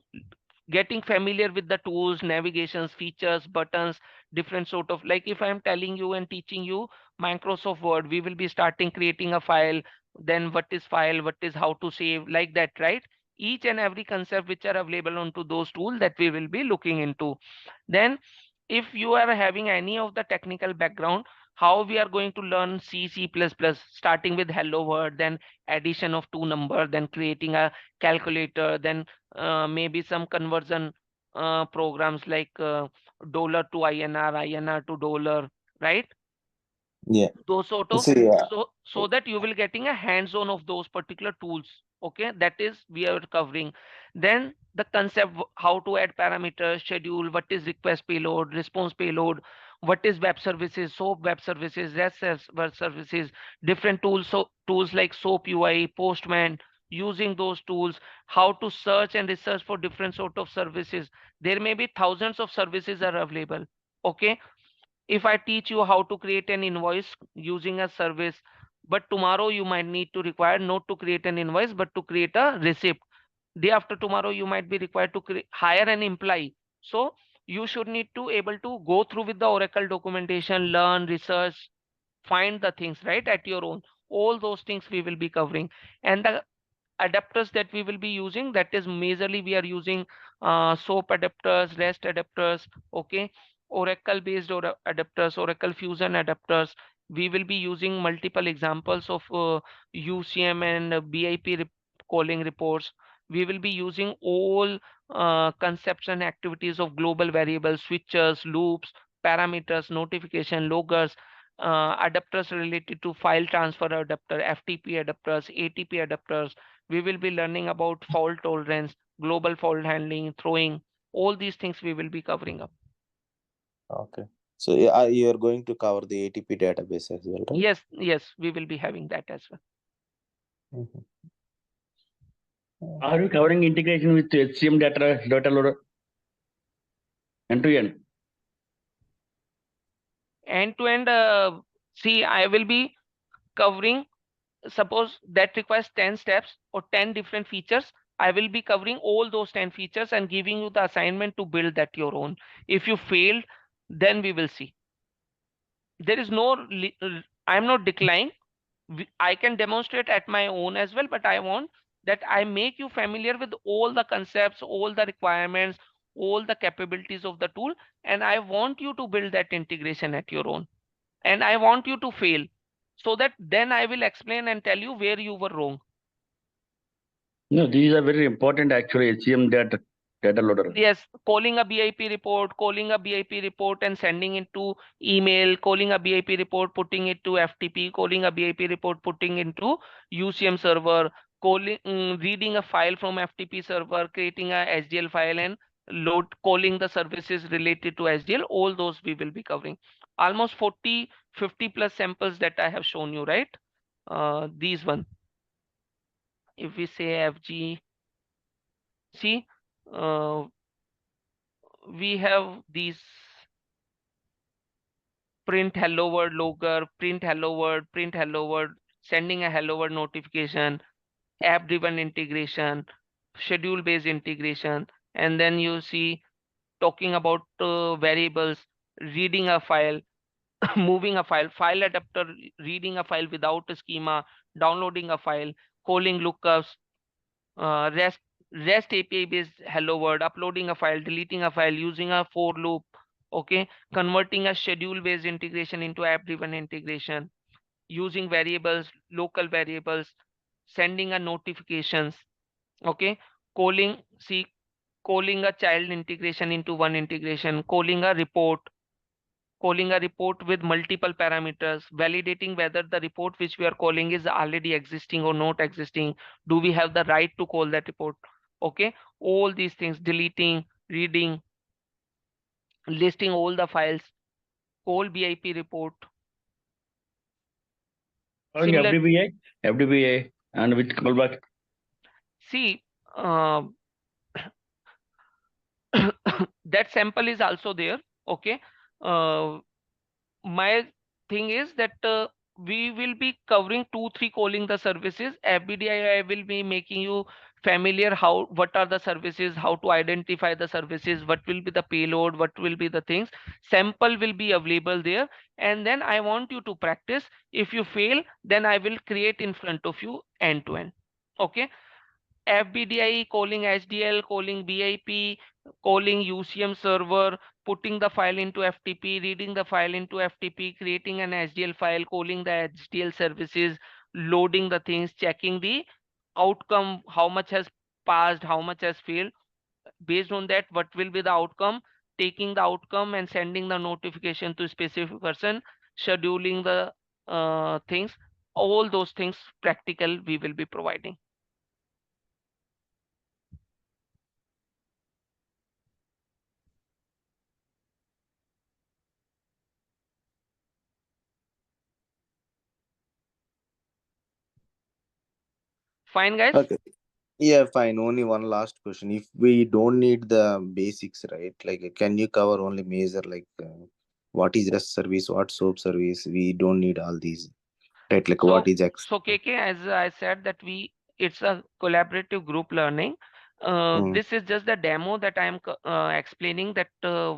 getting familiar with the tools, navigations, features, buttons, different sort of, like if I'm telling you and teaching you Microsoft Word, we will be starting creating a file, then what is file, what is how to save, like that, right? Each and every concept which are available onto those tools that we will be looking into. Then if you are having any of the technical background, how we are going to learn C, C++, starting with hello world, then addition of two number, then creating a calculator, then maybe some conversion programs like dollar to INR, INR to dollar, right? Yeah. Those sort of, See, so that you will getting a hands on of those particular tools. Okay, that is we are covering. Then the concept, how to add parameters, schedule, what is request payload, response payload, what is web services, soap web services, rest web services, different tools, so tools like soap UI, postman, using those tools, how to search and research for different sort of services. There may be thousands of services are available. Okay, if I teach you how to create an invoice using a service, but tomorrow you might need to require not to create an invoice, but to create a receipt. Day after tomorrow, you might be required to hire an employee. So you should need to able to go through with the Oracle documentation, learn, research, find the things right at your own. All those things we will be covering. And the adapters that we will be using, that is majorly we are using soap adapters, rest adapters. Okay, Oracle based or adapters, Oracle Fusion adapters. We will be using multiple examples of UCM and BIP calling reports. We will be using all concepts and activities of global variables, switches, loops, parameters, notification, loggers, adapters related to file transfer adapter, FTP adapters, ATP adapters. We will be learning about fault tolerance, global fault handling, throwing, all these things we will be covering up. okay. So yeah, you are going to cover the ATP database as well, right? Yes, yes, we will be having that as well. Mhm. Are you covering integration with HCM data loader end to end? End to end, see, I will be covering, suppose that requires 10 steps or 10 different features. I will be covering all those 10 features and giving you the assignment to build that your own. If you failed, then we will see. There is no, I'm not declining. I can demonstrate at my own as well, but I want that I make you familiar with all the concepts, all the requirements, all the capabilities of the tool, and I want you to build that integration at your own. And I want you to fail so that then I will explain and tell you where you were wrong. No, these are very important actually. HCM data loader. Yes, calling a BIP report, calling a BIP report and sending it to email, calling a BIP report, putting it to FTP, calling a BIP report, putting into UCM server, reading a file from FTP server, creating a SDL file and calling the services related to SDL. All those we will be covering. Almost 40, 50 plus samples that I have shown you, right? These one. If we say FG, see, uh, we have these print hello world logger, print hello world, sending a hello world notification, app driven integration, schedule based integration, and then you see talking about variables, reading a file, moving a file, file adapter, reading a file without a schema, downloading a file, calling lookups, REST API based hello world, uploading a file, deleting a file, using a for loop, okay, converting a schedule based integration into app driven integration, using variables, local variables, sending a notifications, okay, calling, see, calling a child integration into one integration, calling a report with multiple parameters, validating whether the report which we are calling is already existing or not existing. Do we have the right to call that report? Okay, all these things, deleting, reading, listing all the files, call BIP report. Calling Similar, FDBA, and with callback. see, uh, that sample is also there. Okay, uh, my thing is that we will be covering 2 3 calling the services. Every day I will be making you familiar how, what are the services, how to identify the services, what will be the payload, what will be the things. Sample will be available there, and then I want you to practice. If you fail, then I will create in front of you end to end. Okay, FBDI, calling HDL, calling BIP, calling UCM server, putting the file into FTP, reading the file into FTP, creating an HDL file, calling the HDL services, loading the things, checking the outcome, how much has passed, how much has failed. Based on that, what will be the outcome? Taking the outcome and sending the notification to specific person, scheduling the things, all those things practical we will be providing. Fine, guys? Okay. Yeah, fine. Only one last question. If we don't need the basics, right? Like, can you cover only major, like, what is REST service, what SOAP service? We don't need all these, right? Like, what So, is X? KK, as I said that it's a collaborative group learning. Mm. This is just the demo that I am explaining that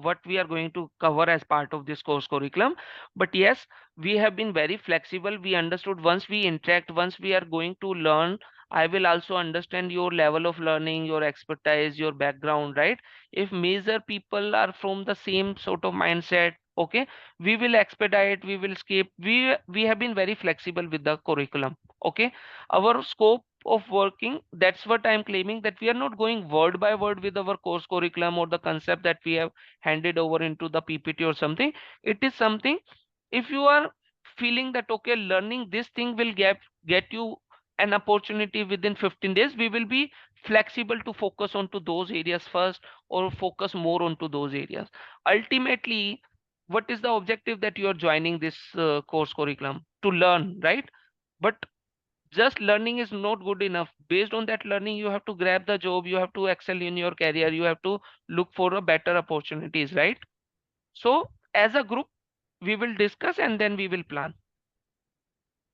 what we are going to cover as part of this course curriculum. But yes, we have been very flexible. We understood once we interact, once we are going to learn, I will also understand your level of learning, your expertise, your background, right? If major people are from the same sort of mindset, okay, we will expedite, we will skip. We have been very flexible with the curriculum. Okay, our scope of working, that's what I am claiming, that we are not going word by word with our course curriculum or the concept that we have handed over into the PPT or something. It is something, if you are feeling that okay, learning this thing will get you an opportunity within 15 days, we will be flexible to focus onto those areas first, or focus more onto those areas. Ultimately, what is the objective that you are joining this course curriculum? To learn, right? But just learning is not good enough. Based on that learning, you have to grab the job, you have to excel in your career, you have to look for a better opportunities, right? So as a group, we will discuss and then we will plan.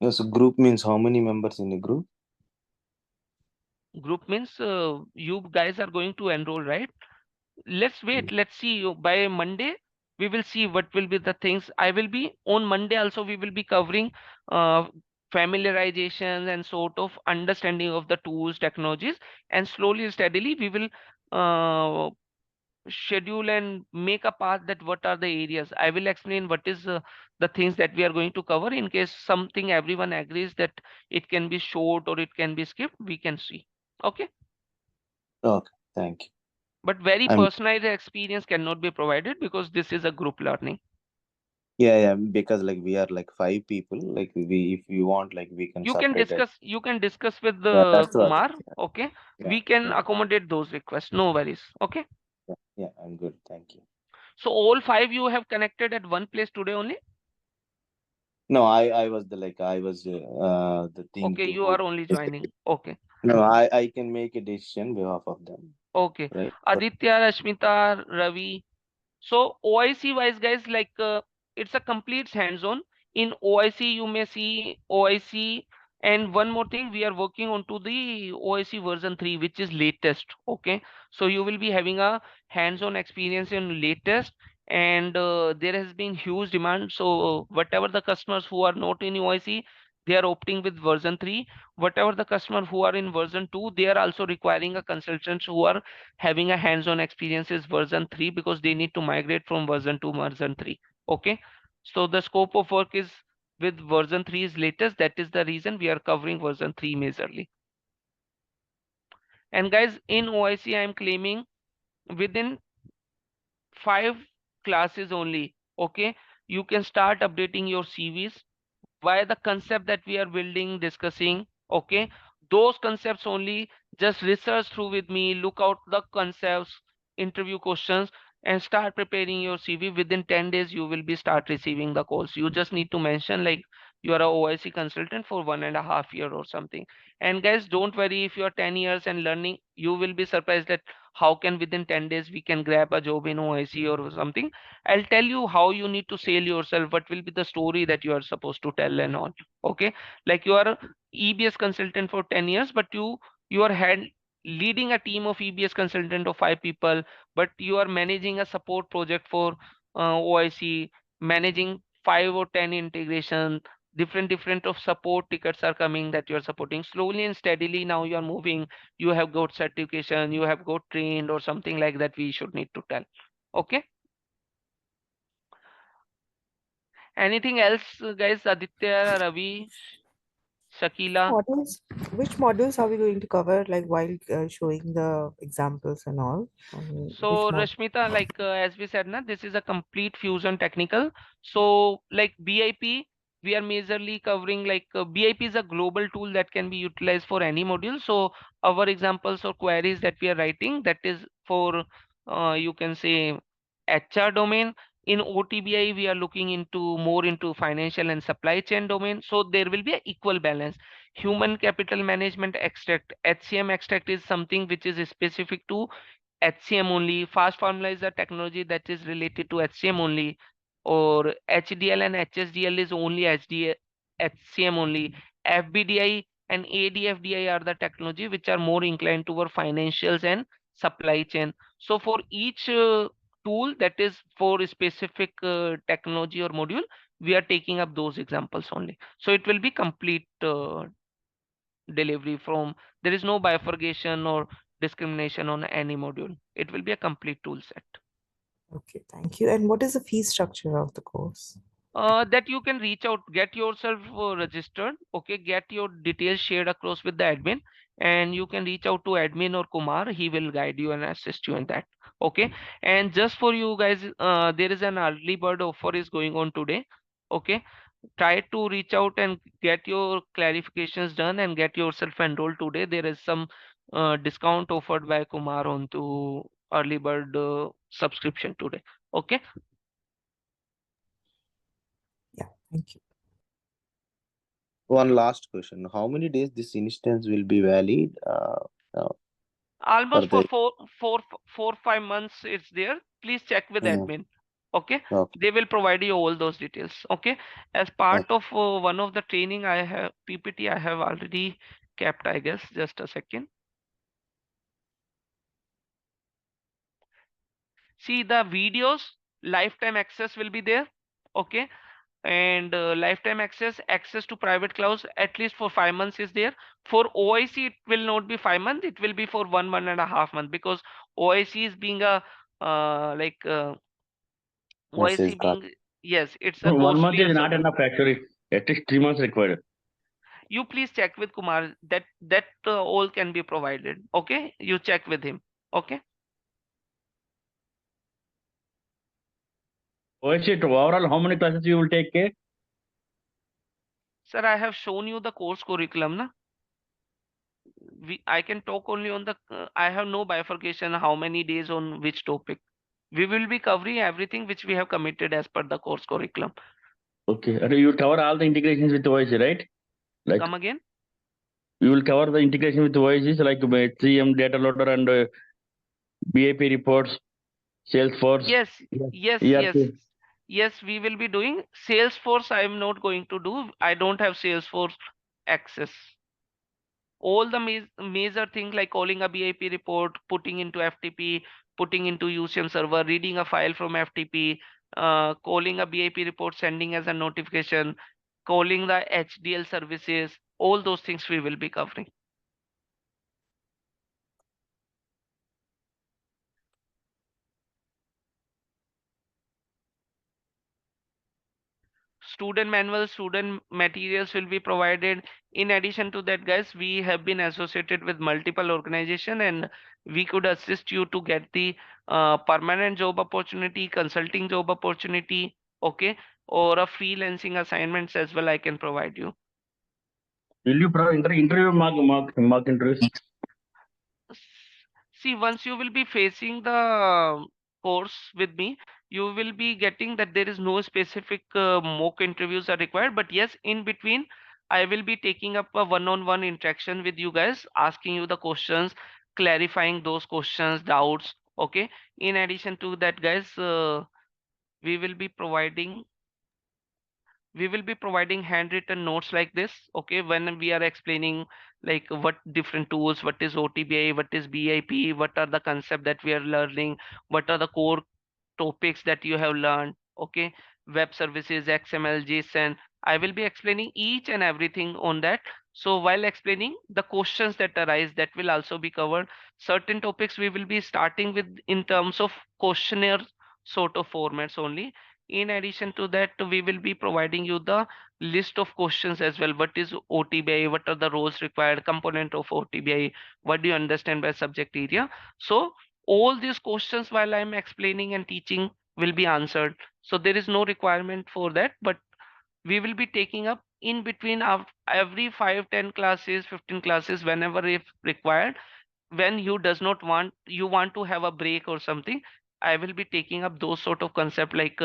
Yeah, so group means how many members in a group? Group means you guys are going to enroll, right? Let's wait, let's see. By Monday we will see what will be the things. I will be on Monday also, we will be covering uh, familiarization and sort of understanding of the tools, technologies, and slowly steadily we will uh, schedule and make a path that what are the areas. I will explain what is the things that we are going to cover. In case something everyone agrees that it can be short or it can be skipped, we can see. Okay, Okay, thank you. but very I'm personalized experience cannot be provided because this is a group learning. yeah, because like we are like 5 people. Like, if you want, like, we can separate it. You can discuss with Yeah, the that's what. Kumar. Okay, Yeah, we can yeah, accommodate those requests, no worries. Okay, yeah, yeah. I'm good. Thank you. so all 5 you have connected at one place today only? No, I was the thing Okay, to you who are only joining. basically. Okay, No, I can make a decision behalf of them, okay. right? But Aditya, Rashmita, Ravi. So OIC wise, guys, like it's a complete hands-on. In OIC, you may see OIC And one more thing, we are working on to the OIC version 3, which is latest. Okay, so you will be having a hands-on experience in latest, and there has been huge demand. So whatever the customers who are not in OIC, they are opting with version 3. Whatever the customer who are in version 2, they are also requiring a consultants who are having a hands-on experiences version 3, because they need to migrate from version 2 version 3. Okay, so the scope of work is with version 3 is latest. That is the reason we are covering version 3 majorly. And guys, in OIC, I am claiming within 5 classes only. Okay, you can start updating your CVs via the concept that we are building, discussing. Okay, those concepts only. Just research through with me, look out the concepts, interview questions, and start preparing your CV. Within 10 days you will be start receiving the calls. You just need to mention like you are a OIC consultant for 1.5 years or something. And guys, don't worry, if you are 10 years and learning, you will be surprised that how can within 10 days we can grab a job in OIC or something. I'll tell you how you need to sell yourself, what will be the story that you are supposed to tell and all. Okay, like you are a EBS consultant for 10 years, but you are leading a team of EBS consultant of 5 people, but you are managing a support project for OIC, managing 5 or 10 integration, different of support tickets are coming that you are supporting slowly and steadily. Now you are moving, you have got certification, you have got trained or something like that, we should need to tell. Okay, anything else, guys? Aditya, Ravi, Shakila. Modules, which modules are we going to cover, like while showing the examples and all? Which So mod? Rashmita, like as we said, na, this is a complete fusion technical. So like BIP, we are majorly covering like BIP is a global tool that can be utilized for any module. So our examples or queries that we are writing, that is for you can say HR domain. In OTBI, we are looking into more into financial and supply chain domain. So there will be an equal balance. Human capital management extract, HCM extract is something which is specific to HCM only. Fast formula is a technology that is related to HCM only, or HDL and HSDL is only HCM only. FBDI and ADFDI are the technology which are more inclined toward financials and supply chain. So for each tool that is for a specific technology or module, we are taking up those examples only. So it will be complete delivery from, there is no bifurcation or discrimination on any module. It will be a complete tool set. Okay, thank you. And what is the fee structure of the course? That you can reach out, get yourself registered. Okay, get your details shared across with the admin, and you can reach out to admin or Kumar. He will guide you and assist you in that. Okay, and just for you guys, there is an early bird offer is going on today. Okay, try to reach out and get your clarifications done and get yourself enrolled today. There is some discount offered by Kumar on to early bird subscription today. Okay. Yeah, thank you. One last question. How many days this instance will be valid? For Almost for the 5 months it's there. Please check with Mhm. admin. Okay, Okay. they will provide you all those details. Okay, as part of one of the training I have PPT I have already kept, I guess. Just a second. See the videos, lifetime access will be there. Okay, and lifetime access to private clouds at least for 5 months is there. For OIC it will not be 5 months, it will be for 1.5 months, because OIC is being a Message OIC card. being, yes, it's a 1 month costlier is not service. enough actually. At least 3 months required. You please check with Kumar that all can be provided. Okay, you check with him. Okay, OSC overall, how many classes you will take? sir, I have shown you the course curriculum na. I can talk only on the I have no bifurcation how many days on which topic. We will be covering everything which we have committed as per the course curriculum. Okay, and you will cover all the integrations with OSC, right? Like Come again? you will cover the integration with OSCs like HCM, data loader, and BIP reports, Salesforce. Yes, Yeah. yes, yes. ERP. Yes, we will be doing Salesforce. I am not going to do. I don't have Salesforce access. All the major things like calling a BIP report, putting into FTP, putting into UCM server, reading a file from FTP, calling a BIP report, sending as a notification, calling the HDL services, all those things we will be covering. Student manuals, student materials will be provided. In addition to that, guys, we have been associated with multiple organization, and we could assist you to get the permanent job opportunity, consulting job opportunity, okay, or a freelancing assignments as well I can provide you. Will you provide interview mock interviews? See, once you will be facing the course with me, you will be getting that there is no specific mock interviews are required. But yes, in between, I will be taking up a one-on-one interaction with you guys, asking you the questions, clarifying those questions, doubts. Okay. In addition to that, guys, we will be providing handwritten notes like this, okay, when we are explaining like what different tools, what is OTBI, what is BIP, what are the concept that we are learning, what are the core topics that you have learned, okay, web services, XML, JSON. I will be explaining each and everything on that. So while explaining the questions that arise, that will also be covered. Certain topics we will be starting with in terms of questionnaire sort of formats only. In addition to that, we will be providing you the list of questions as well. What is OTBI? What are the roles required? Component of OTBI? What do you understand by subject area? So all these questions while I'm explaining and teaching will be answered. So there is no requirement for that, but we will be taking up in between of every 5, 10 classes, 15 classes, whenever if required. When you does not want, you want to have a break or something, I will be taking up those sort of concept like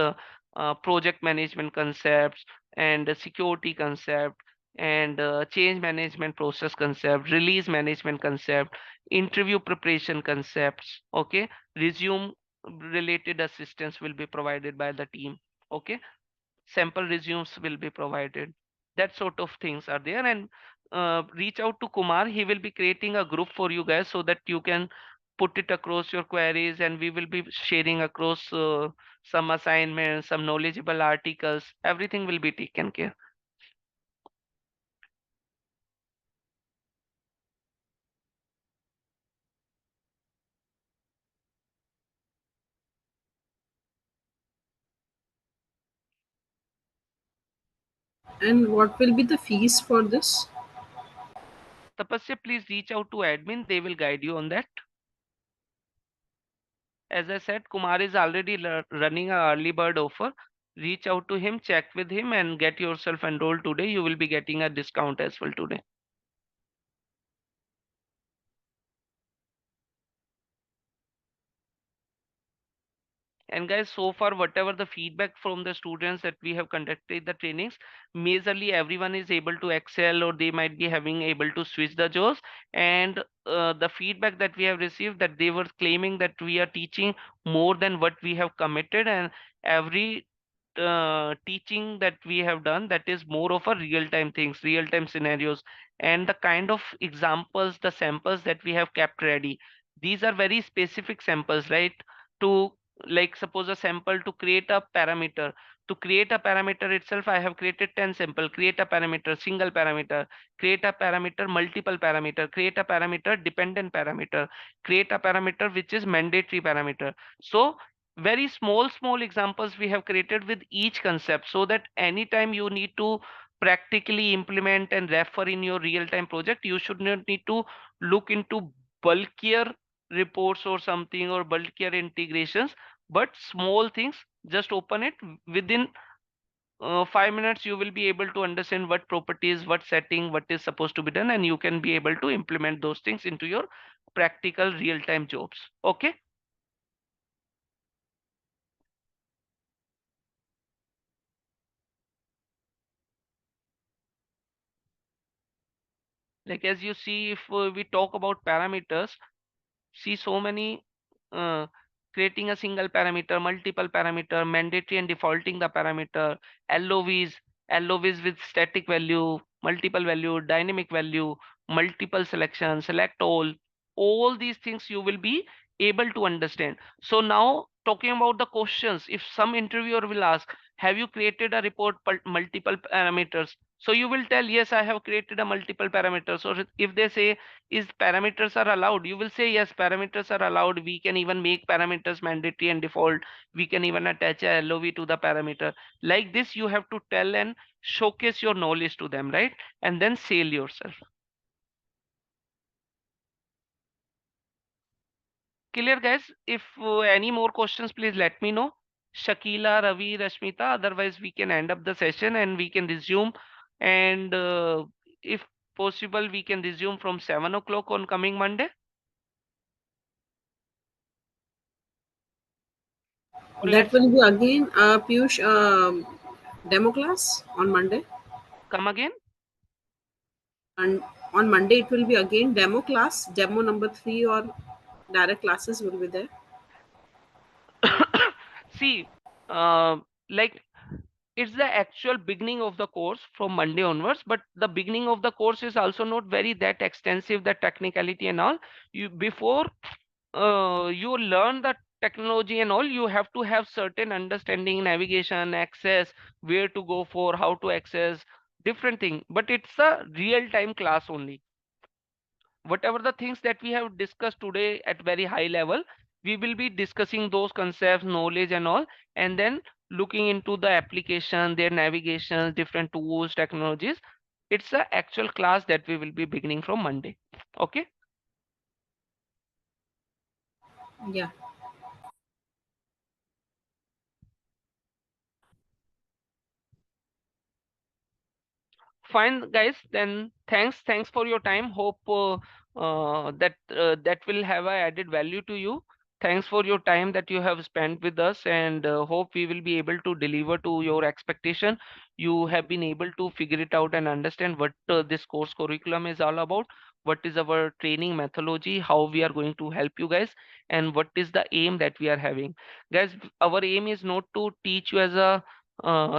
project management concepts and security concept and change management process concept, release management concept, interview preparation concepts, okay, resume related assistance will be provided by the team, okay, sample resumes will be provided. That sort of things are there. And reach out to Kumar. He will be creating a group for you guys so that you can put it across your queries, and we will be sharing across some assignments, some knowledgeable articles. Everything will be taken care. And what will be the fees for this? Tapasya, please reach out to admin. They will guide you on that. As I said, Kumar is already running a early bird offer. Reach out to him, check with him, and get yourself enrolled today. You will be getting a discount as well today. And guys, so far, whatever the feedback from the students that we have conducted the trainings, majorly everyone is able to excel, or they might be having able to switch the jaws. And the feedback that we have received, that they were claiming that we are teaching more than what we have committed, and every teaching that we have done, that is more of a real-time things, real-time scenarios, and the kind of examples, the samples that we have kept ready. These are very specific samples, right? To, like, suppose a sample to create a parameter. To create a parameter itself, I have created 10 sample. Create a parameter, single parameter, create a parameter, multiple parameter, create a parameter, dependent parameter, create a parameter which is mandatory parameter. So very small examples we have created with each concept, so that anytime you need to practically implement and refer in your real-time project, you should not need to look into bulkier reports or something, or bulkier integrations, but small things. Just open it within 5 minutes. You will be able to understand what properties, what setting, what is supposed to be done, and you can be able to implement those things into your practical real-time jobs. Okay. Like, as you see, if we talk about parameters, see so many, uh, creating a single parameter, multiple parameter, mandatory and defaulting the parameter, LOVs, LOVs with static value, multiple value, dynamic value, multiple selection, select all these things you will be able to understand. So now talking about the questions, if some interviewer will ask, have you created a report multiple parameters? So you will tell, yes, I have created a multiple parameters. Or if they say, is parameters are allowed, you will say, yes, parameters are allowed. We can even make parameters mandatory and default. We can even attach a LOV to the parameter. Like this, you have to tell and showcase your knowledge to them, right? And then sell yourself. Clear, guys? If any more questions, please let me know. Shakila, Ravi, Rashmita. Otherwise, we can end up the session and we can resume. And if possible, we can resume from 7 o'clock on coming Monday. Or That let's will be again, Piyush, demo class on Monday. come again. And on Monday, it will be again demo class, demo number 3, or direct classes will be there. See, uh, like it's the actual beginning of the course from Monday onwards, but the beginning of the course is also not very that extensive, the technicality and all. You before you learn the technology and all, you have to have certain understanding, navigation, access, where to go for, how to access, different thing. But it's a real time class only. Whatever the things that we have discussed today at very high level, we will be discussing those concepts, knowledge and all, and then looking into the application, their navigation, different tools, technologies. It's a actual class that we will be beginning from Monday. Okay. Yeah. Fine, guys. Then thanks for your time. Hope that will have a added value to you. Thanks for your time that you have spent with us, and hope we will be able to deliver to your expectation. You have been able to figure it out and understand what this course curriculum is all about, what is our training methodology, how we are going to help you guys, and what is the aim that we are having. Guys, our aim is not to teach you as a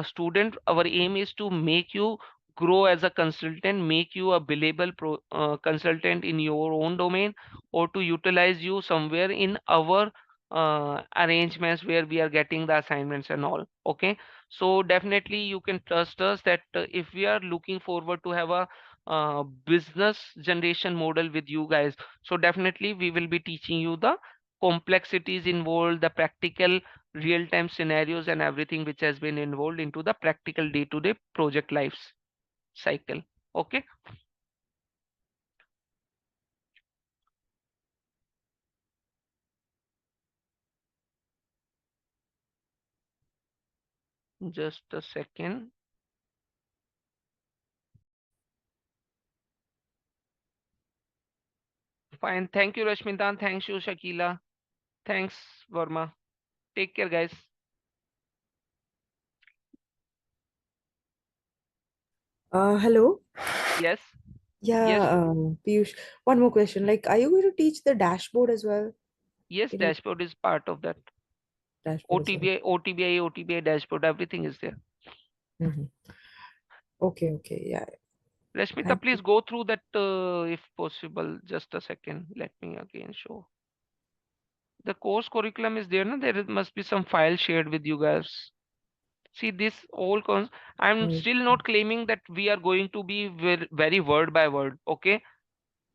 student. Our aim is to make you grow as a consultant, make you a billable consultant in your own domain, or to utilize you somewhere in our arrangements where we are getting the assignments and all. Okay, so definitely you can trust us that if we are looking forward to have a business generation model with you guys, so definitely we will be teaching you the complexities involved, the practical real-time scenarios and everything which has been involved into the practical day-to-day project lives cycle. Okay, just a second. Fine. Thank you, Rashmitan. Thanks you, Shakila. Thanks, Verma. Take care, guys. Hello. Yes. Yeah, Yes. Piyush, one more question. Like, are you going to teach the dashboard as well? Yes. Can you Dashboard is part of that. dashboard as well? OTBI dashboard. Everything is there. Mm-hmm. Okay, okay, yeah. Rashmita, Thank please you. go through that if possible. Just a second. Let me again show. The course curriculum is there. No? Must be some file shared with you guys. See this all I'm Mm-hmm. still not claiming that we are going to be very word by word. Okay.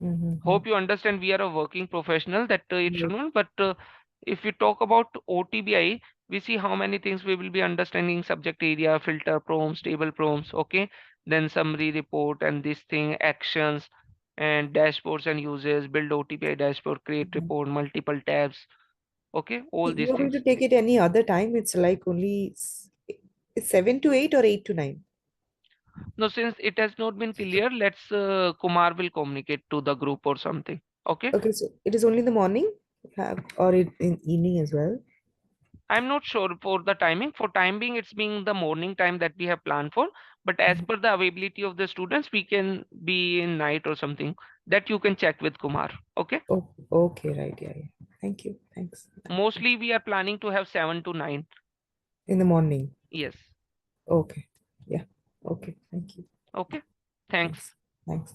Mm-hmm. Hope you understand we are a working professional that it should Yes. not. But if we talk about OTBI, we see how many things we will be understanding: subject area, filter prompts, table prompts. Okay. Then summary report and this thing, actions and dashboards and uses, build OTBI dashboard, create Mhm. report, multiple tabs. Okay. All these You're going things. to take it any other time? It's like only it's 7 to 8 or 8 to 9? No, since it has not been clear, let's Kumar will communicate to the group or something. Okay. Okay, so it is only in the morning, or in evening as well? I'm not sure for the timing. For time being, it's being the morning time that we have planned for. But as Mhm. per the availability of the students, we can be in night or something. That you can check with Kumar. Okay. Oh, okay, right, yeah, yeah. Thank you. Thanks. Mostly we are planning to have 7 to 9. In the morning. Yes. Okay. Yeah. Okay. Thank you. Okay. Thanks. Thanks.